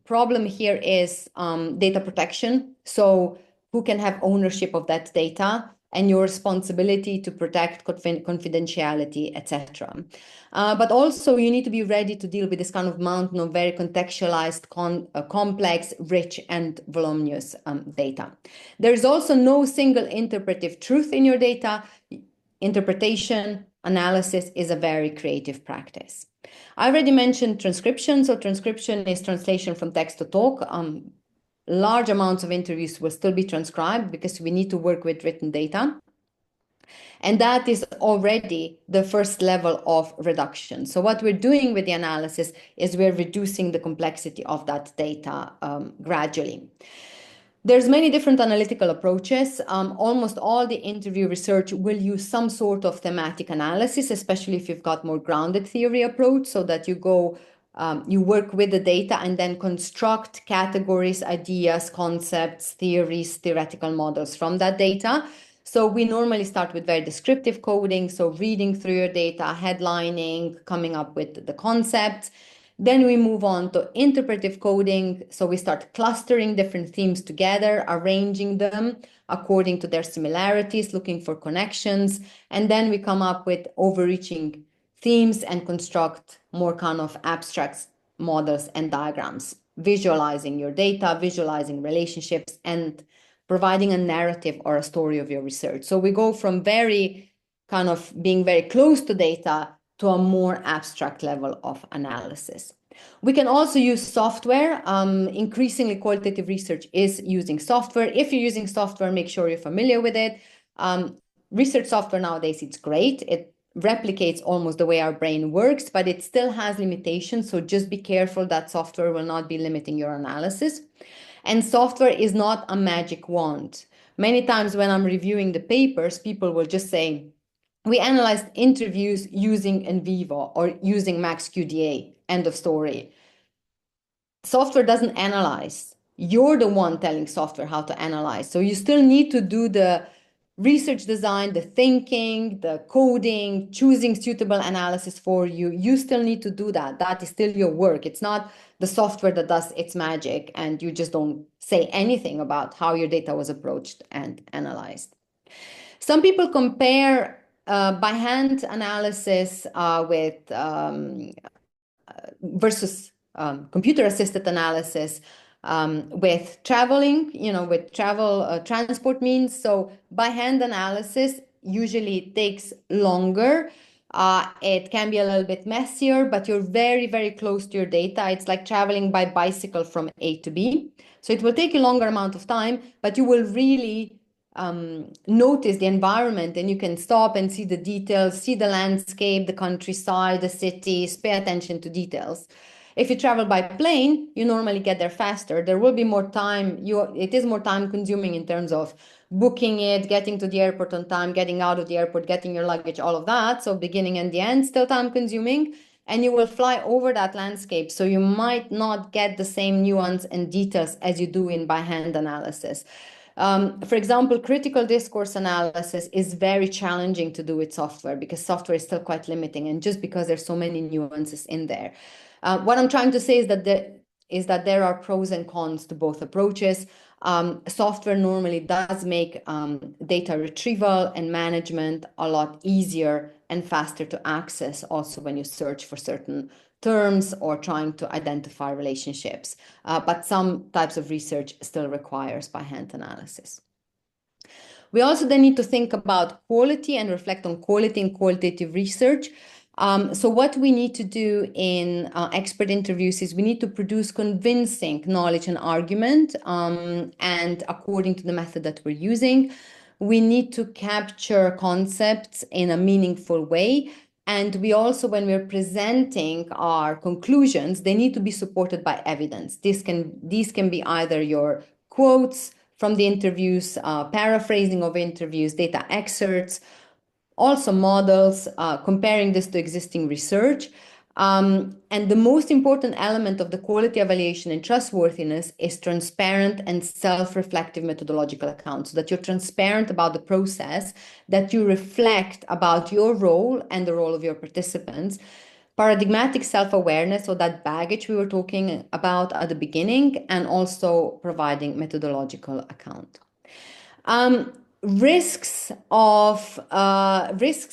problem here is data protection. So who can have ownership of that data and your responsibility to protect confidentiality, etc. But also you need to be ready to deal with this kind of mountain of very contextualized, complex, rich, and voluminous data. There is also no single interpretive truth in your data. Interpretation, analysis is a very creative practice. I already mentioned transcription. So transcription is translation from text to talk. Large amounts of interviews will still be transcribed because we need to work with written data. And that is already the first level of reduction. So what we're doing with the analysis is we're reducing the complexity of that data gradually. There's many different analytical approaches. Almost all the interview research will use some sort of thematic analysis, especially if you've got more grounded theory approach, so that you work with the data and then construct categories, ideas, concepts, theories, theoretical models from that data. So we normally start with very descriptive coding, so reading through your data, headlining, coming up with the concepts. Then we move on to interpretive coding. So we start clustering different themes together, arranging them according to their similarities, looking for connections. And then we come up with overreaching themes and construct more kind of abstract models and diagrams, visualizing your data, visualizing relationships, and providing a narrative or a story of your research. So we go from very kind of being very close to data to a more abstract level of analysis. We can also use software. Increasingly, qualitative research is using software. If you're using software, make sure you're familiar with it. Research software nowadays, it's great. It replicates almost the way our brain works, but it still has limitations. So just be careful that software will not be limiting your analysis. And software is not a magic wand. Many times when I'm reviewing the papers, people will just say, we analyzed interviews using NVivo or using MaxQDA, end of story. Software doesn't analyze. You're the one telling software how to analyze. So you still need to do the research design, the thinking, the coding, choosing suitable analysis for you. You still need to do that. That is still your work. It's not the software that does its magic and you just don't say anything about how your data was approached and analyzed. Some people compare by hand analysis with versus computer-assisted analysis with traveling, with travel transport means. So by hand analysis usually takes longer. It can be a little bit messier, but you're very, very close to your data. It's like traveling by bicycle from A to B. So it will take a longer amount of time, but you will really notice the environment and you can stop and see the details, see the landscape, the countryside, the cities, pay attention to details. If you travel by plane, you normally get there faster. There will be more time. It is more time consuming in terms of booking it, getting to the airport on time, getting out of the airport, getting your luggage, all of that. So beginning and the end, still time consuming. And you will fly over that landscape. So you might not get the same nuance and details as you do in by hand analysis. For example, critical discourse analysis is very challenging to do with software because software is still quite limiting, and just because there's so many nuances in there. What I'm trying to say is that there are pros and cons to both approaches. Software normally does make data retrieval and management a lot easier and faster to access, also when you search for certain terms or trying to identify relationships. But some types of research still requires by hand analysis. We also then need to think about quality and reflect on quality in qualitative research. So what we need to do in expert interviews is we need to produce convincing knowledge and argument, and according to the method that we're using, we need to capture concepts in a meaningful way. And we also, when we're presenting our conclusions, they need to be supported by evidence. These can be either your quotes from the interviews, paraphrasing of interviews, data excerpts, also models, comparing this to existing research. And the most important element of the quality evaluation and trustworthiness is transparent and self-reflective methodological accounts, so that you're transparent about the process, that you reflect about your role and the role of your participants, paradigmatic self-awareness, so that baggage we were talking about at the beginning, and also providing methodological account. Risks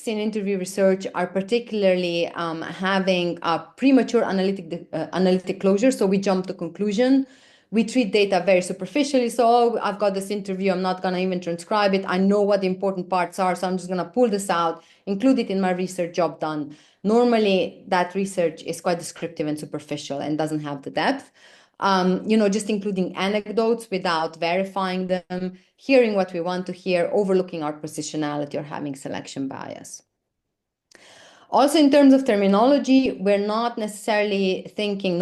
in interview research are particularly having a premature analytic closure. So we jump to conclusion. We treat data very superficially. So, oh, I've got this interview, I'm not going to even transcribe it. I know what the important parts are, so I'm just going to pull this out, include it in my research, job done. Normally, that research is quite descriptive and superficial and doesn't have the depth. Just including anecdotes without verifying them, hearing what we want to hear, overlooking our positionality, or having selection bias. Also, in terms of terminology, we're not thinking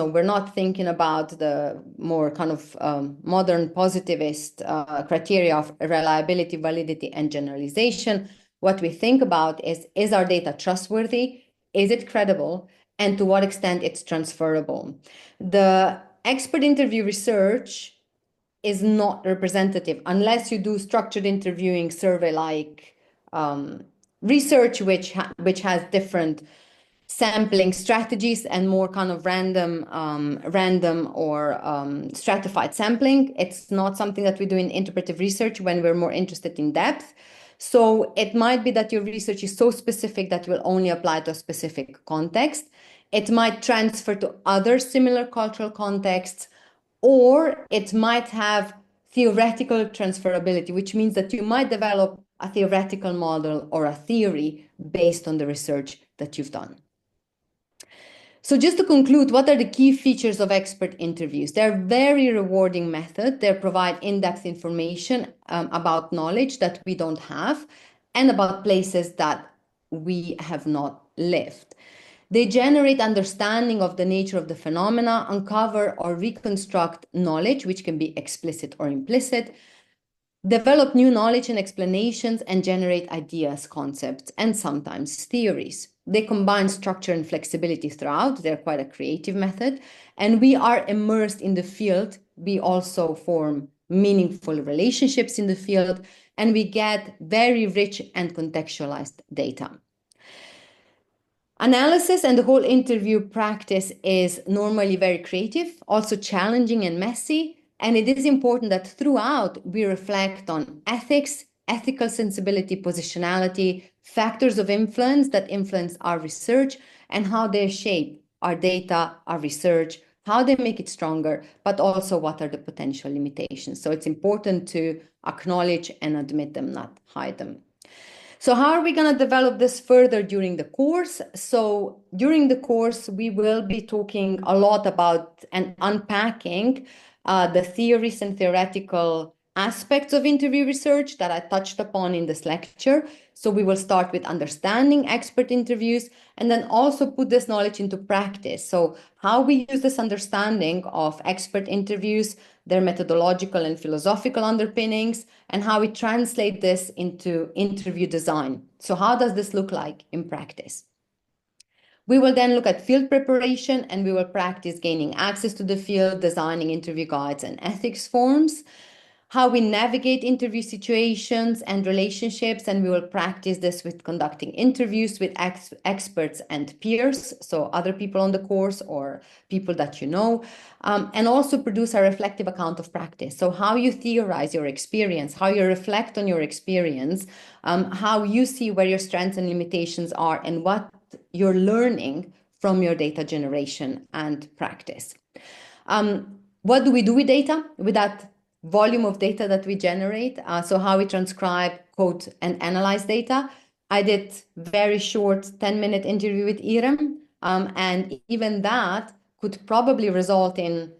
about the more kind of modern positivist criteria of reliability, validity, and generalization. What we think about is our data trustworthy? Is it credible? And to what extent it's transferable? The expert interview research is not representative unless you do structured interviewing survey-like research, which has different sampling strategies and more kind of random or stratified sampling. It's not something that we do in interpretive research when we're more interested in depth. So it might be that your research is so specific that will only apply to a specific context. It might transfer to other similar cultural contexts, or it might have theoretical transferability, which means that you might develop a theoretical model or a theory based on the research that you've done. So just to conclude, what are the key features of expert interviews? They're a very rewarding method. They provide in-depth information about knowledge that we don't have and about places that we have not lived. They generate understanding of the nature of the phenomena, uncover or reconstruct knowledge, which can be explicit or implicit, develop new knowledge and explanations, and generate ideas, concepts, and sometimes theories. They combine structure and flexibility throughout. They're quite a creative method. And we are immersed in the field. We also form meaningful relationships in the field, and we get very rich and contextualized data. Analysis and the whole interview practice is normally very creative, also challenging and messy. And it is important that throughout we reflect on ethics, ethical sensibility, positionality, factors of influence that influence our research, and how they shape our data, our research, how they make it stronger, but also what are the potential limitations. So it's important to acknowledge and admit them, not hide them. So how are we going to develop this further during the course? So during the course, we will be talking a lot about and unpacking the theories and theoretical aspects of interview research that I touched upon in this lecture. So we will start with understanding expert interviews and then also put this knowledge into practice. So how we use this understanding of expert interviews, their methodological and philosophical underpinnings, and how we translate this into interview design. So how does this look like in practice? We will then look at field preparation, and we will practice gaining access to the field, designing interview guides and ethics forms, how we navigate interview situations and relationships, and we will practice this with conducting interviews with experts and peers, so other people on the course or people that you know, and also produce a reflective account of practice. So how you theorize your experience, how you reflect on your experience, how you see where your strengths and limitations are, and what you're learning from your data generation and practice. What do we do with data, with that volume of data that we generate? So how we transcribe, code, and analyze data. I did very short 10-minute interview with Irem, and even that could probably result in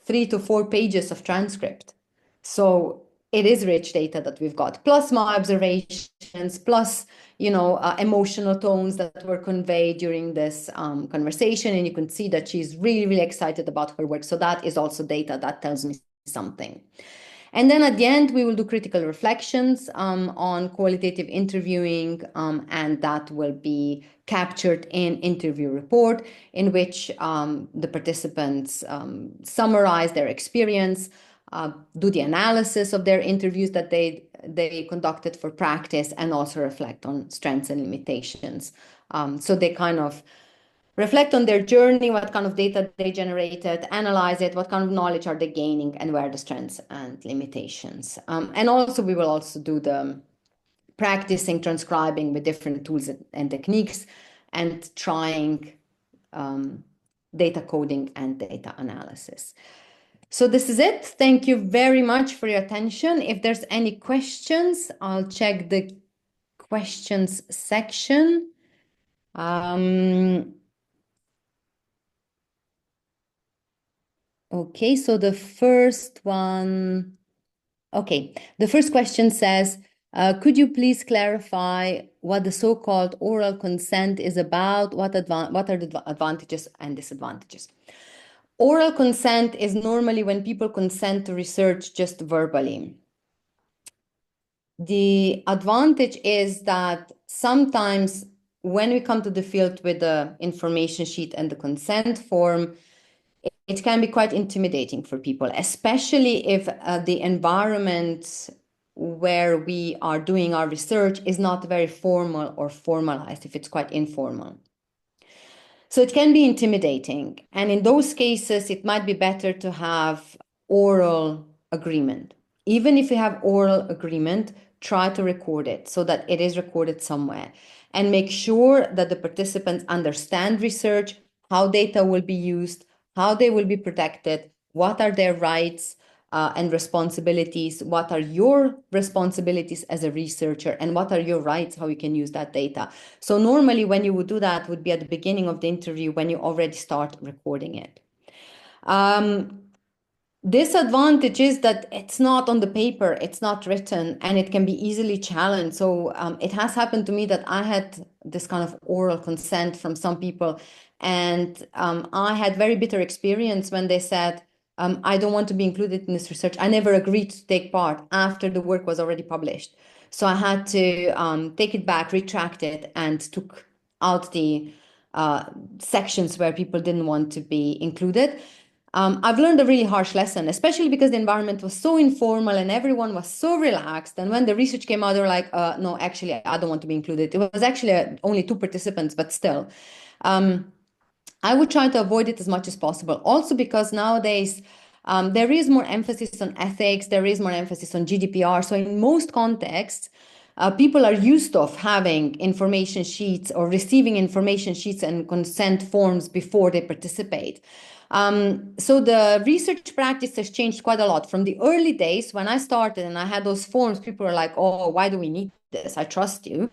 3 to 4 pages of transcript. So it is rich data that we've got, plus my observations, plus emotional tones that were conveyed during this conversation. And you can see that she's really, really excited about her work. So that is also data that tells me something. And then at the end, we will do critical reflections on qualitative interviewing, and that will be captured in interview report, in which the participants summarize their experience, do the analysis of their interviews that they conducted for practice, and also reflect on strengths and limitations. So they kind of reflect on their journey, what kind of data they generated, analyze it, what kind of knowledge are they gaining, and where are the strengths and limitations. And also we will also do the practicing transcribing with different tools and techniques, and trying data coding and data analysis. So this is it. Thank you very much for your attention. If there's any questions, I'll check the questions section. Okay, so the first one, okay, the first question says, could you please clarify what the so-called oral consent is about? What are the advantages and disadvantages? Oral consent is normally when people consent to research just verbally. The advantage is that sometimes when we come to the field with the information sheet and the consent form, it can be quite intimidating for people, especially if the environment where we are doing our research is not very formal or formalized, if it's quite informal. So it can be intimidating. And in those cases, it might be better to have oral agreement. Even if you have oral agreement, try to record it so that it is recorded somewhere. And make sure that the participants understand research, how data will be used, how they will be protected, what are their rights, and responsibilities, what are your responsibilities as a researcher, and what are your rights, how you can use that data. So normally when you would do that would be at the beginning of the interview when you already start recording it. Disadvantage is that it's not on the paper, it's not written, and it can be easily challenged. So it has happened to me that I had this kind of oral consent from some people, and I had very bitter experience when they said, I don't want to be included in this research. I never agreed to take part after the work was already published. So I had to take it back, retract it, and took out the sections where people didn't want to be included. I've learned a really harsh lesson, especially because the environment was so informal and everyone was so relaxed. And when the research came out, they were like, no, actually, I don't want to be included. It was actually only 2 participants, but still. I would try to avoid it as much as possible. Also because nowadays, there is more emphasis on ethics, there is more emphasis on GDPR. So in most contexts, people are used of having information sheets or receiving information sheets and consent forms before they participate. So the research practice has changed quite a lot. From the early days when I started and I had those forms, people were like, oh, why do we need this? I trust you.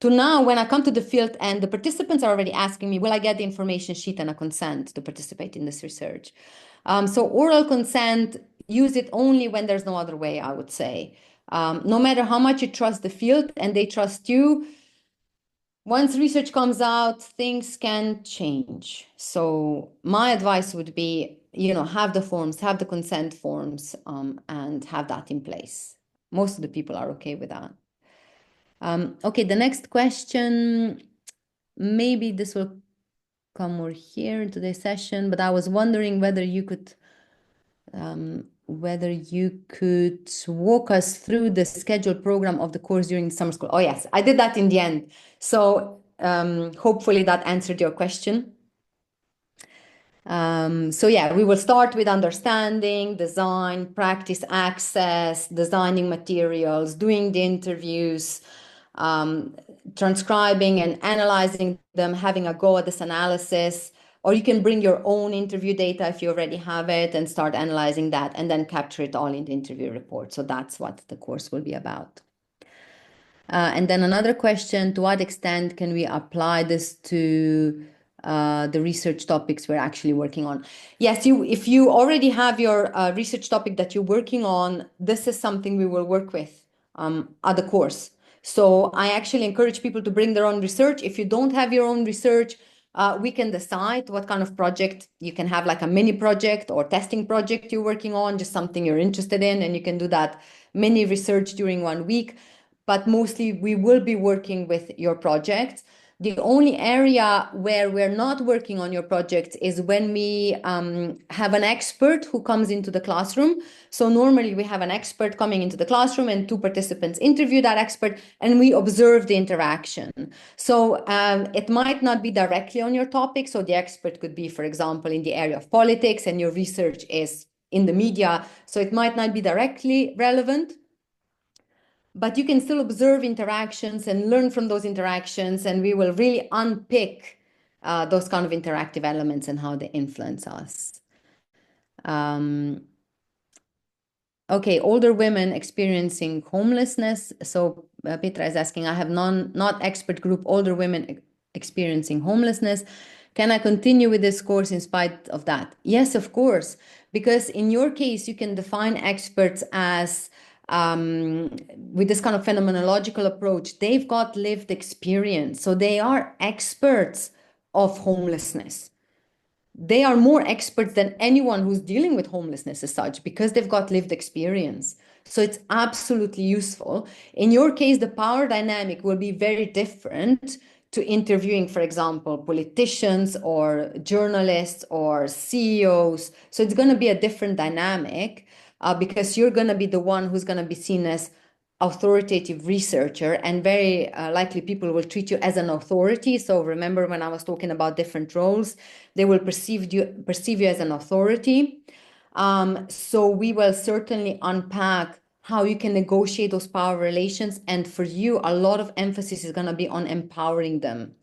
To now, when I come to the field and the participants are already asking me, will I get the information sheet and a consent to participate in this research? So oral consent, use it only when there's no other way, I would say. No matter how much you trust the field and they trust you, once research comes out, things can change. So my advice would be, have the forms, have the consent forms, and have that in place. Most of the people are okay with that. Okay, the next question, maybe this will come more here in today's session, but I was wondering whether you could walk us through the scheduled program of the course during the summer school. Oh yes, I did that in the end. So hopefully that answered your question. So yeah, we will start with understanding, design, practice access, designing materials, doing the interviews, transcribing and analyzing them, having a go at this analysis, or you can bring your own interview data if you already have it and start analyzing that and then capture it all in the interview report. So that's what the course will be about. And then another question, to what extent can we apply this to the research topics we're actually working on? Yes, if you already have your research topic that you're working on, this is something we will work with at the course. So I actually encourage people to bring their own research. If you don't have your own research, we can decide what kind of project you can have, like a mini project or testing project you're working on, just something you're interested in, and you can do that mini research during 1 week. But mostly we will be working with your projects. The only area where we're not working on your project is when we have an expert who comes into the classroom. So normally we have an expert coming into the classroom and 2 participants interview that expert and we observe the interaction. So it might not be directly on your topic. So the expert could be, for example, in the area of politics and your research is in the media. So it might not be directly relevant, but you can still observe interactions and learn from those interactions, and we will really unpick those kind of interactive elements and how they influence us. Okay, older women experiencing homelessness. So Petra is asking, I have not expert group, older women experiencing homelessness. Can I continue with this course in spite of that? Yes, of course, because in your case, you can define experts as with this kind of phenomenological approach, they've got lived experience. So they are experts of homelessness. They are more experts than anyone who's dealing with homelessness as such because they've got lived experience. So it's absolutely useful. In your case, the power dynamic will be very different to interviewing, for example, politicians or journalists or CEOs. So it's going to be a different dynamic because you're going to be the one who's going to be seen as authoritative researcher, and very likely people will treat you as an authority. So remember when I was talking about different roles, they will perceive you as an authority. So we will certainly unpack how you can negotiate those power relations. And for you, a lot of emphasis is going to be on empowering them,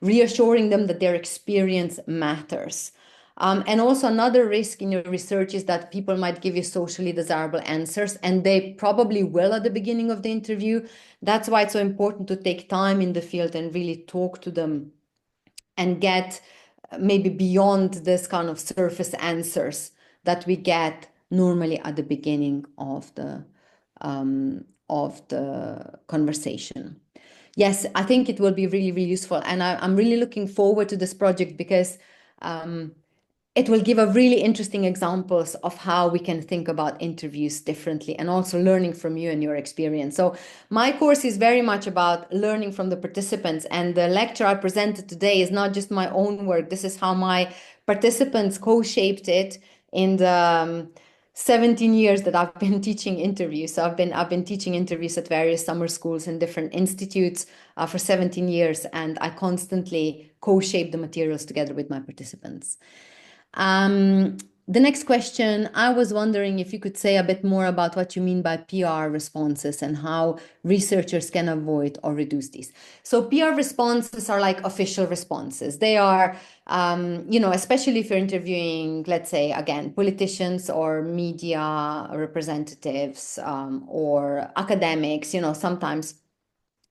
reassuring them that their experience matters. And also another risk in your research is that people might give you socially desirable answers, and they probably will at the beginning of the interview. That's why it's so important to take time in the field and really talk to them and get maybe beyond this kind of surface answers that we get normally at the beginning of the conversation. Yes, I think it will be really, really useful. And I'm really looking forward to this project because it will give a really interesting examples of how we can think about interviews differently and also learning from you and your experience. So my course is very much about learning from the participants, and the lecture I presented today is not just my own work. This is how my participants co-shaped it in the 17 years that I've been teaching interviews. So I've been teaching interviews at various summer schools and different institutes for 17 years, and I constantly co-shape the materials together with my participants. The next question, I was wondering if you could say a bit more about what you mean by PR responses and how researchers can avoid or reduce these. So PR responses are like official responses. They are, especially if you're interviewing, let's say, again, politicians or media representatives or academics, sometimes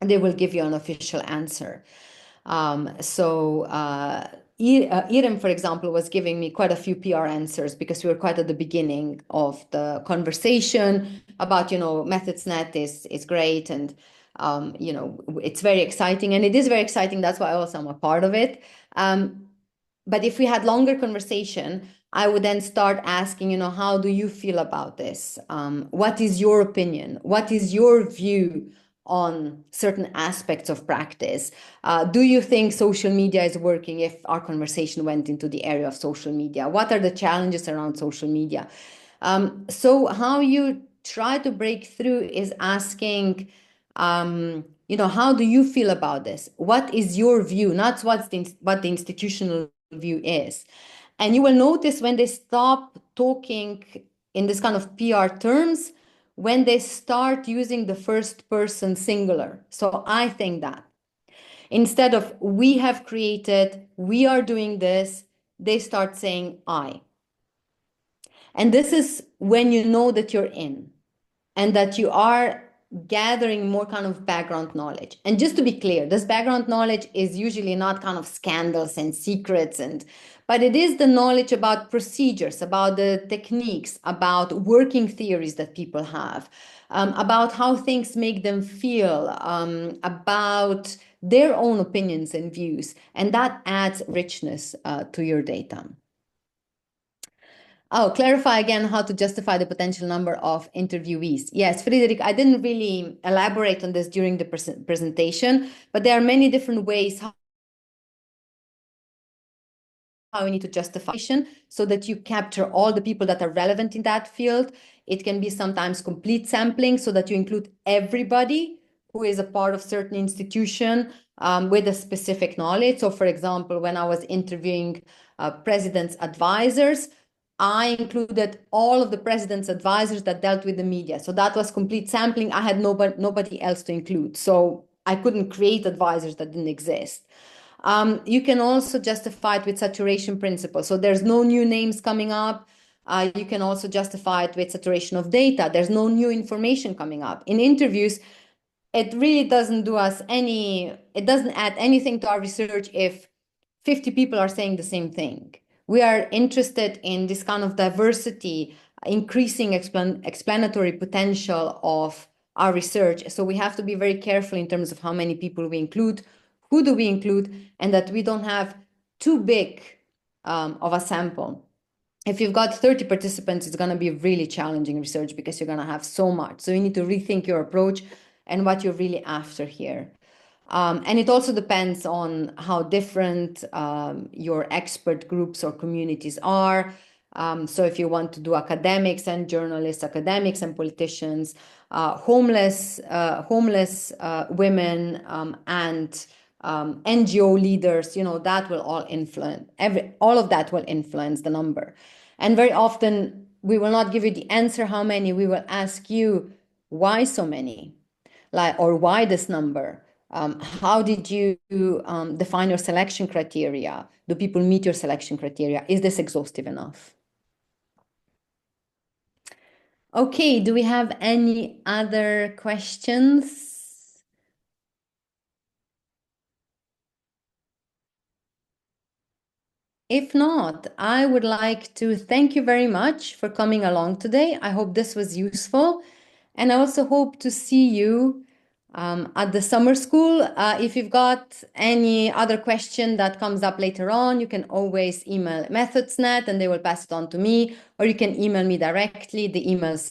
they will give you an official answer. Irem, for example, was giving me quite a few PR answers because we were quite at the beginning of the conversation about, MethodsNET is great, and it's very exciting, and it is very exciting. That's why also I'm a part of it. But if we had longer conversation, I would then start asking, how do you feel about this? What is your opinion? What is your view on certain aspects of practice? Do you think social media is working if our conversation went into the area of social media? What are the challenges around social media? So how you try to break through is asking, how do you feel about this? What is your view? Not what the institutional view is. And you will notice when they stop talking in this kind of PR terms, when they start using the first person singular. So I think that instead of we have created, we are doing this, they start saying I. And this is when you know that you're in and that you are gathering more kind of background knowledge. And just to be clear, this background knowledge is usually not kind of scandals and secrets, but it is the knowledge about procedures, about the techniques, about working theories that people have, about how things make them feel, about their own opinions and views. And that adds richness to your data. Oh, clarify again how to justify the potential number of interviewees. Yes, Friedrich, I didn't really elaborate on this during the presentation, but there are many different ways how you need to justify so that you capture all the people that are relevant in that field. It can be sometimes complete sampling so that you include everybody who is a part of certain institution with a specific knowledge. So for example, when I was interviewing president's advisors, I included all of the president's advisors that dealt with the media. So that was complete sampling. I had nobody else to include. So I couldn't create advisors that didn't exist. You can also justify it with saturation principle. So there's no new names coming up. You can also justify it with saturation of data. There's no new information coming up. In interviews, it really doesn't it doesn't add anything to our research if 50 people are saying the same thing. We are interested in this kind of diversity, increasing explanatory potential of our research. So we have to be very careful in terms of how many people we include, who do we include, and that we don't have too big of a sample. If you've got 30 participants, it's going to be really challenging research because you're going to have so much. So you need to rethink your approach and what you're really after here. And it also depends on how different your expert groups or communities are. So if you want to do academics and journalists, academics and politicians, homeless women, and NGO leaders, that will all influence, all of that will influence the number. And very often we will not give you the answer how many, we will ask you why so many, or why this number. How did you define your selection criteria? Do people meet your selection criteria? Is this exhaustive enough? Okay, do we have any other questions? If not, I would like to thank you very much for coming along today. I hope this was useful. And I also hope to see you at the summer school. If you've got any other question that comes up later on, you can always email MethodsNet and they will pass it on to me, or you can email me directly. The email's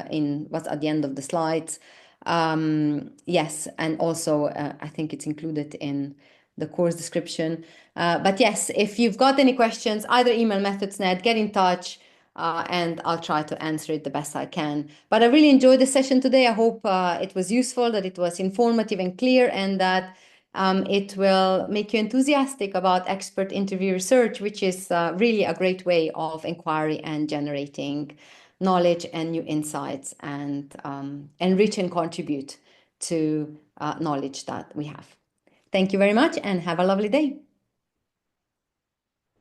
in what's at the end of the slides. Yes, and also I think it's included in the course description. But yes, if you've got any questions, either email MethodsNet, get in touch, and I'll try to answer it the best I can. But I really enjoyed the session today. I hope it was useful, that it was informative and clear, and that it will make you enthusiastic about expert interview research, which is really a great way of inquiry and generating knowledge and new insights, and enrich and contribute to knowledge that we have. Thank you very much and have a lovely day.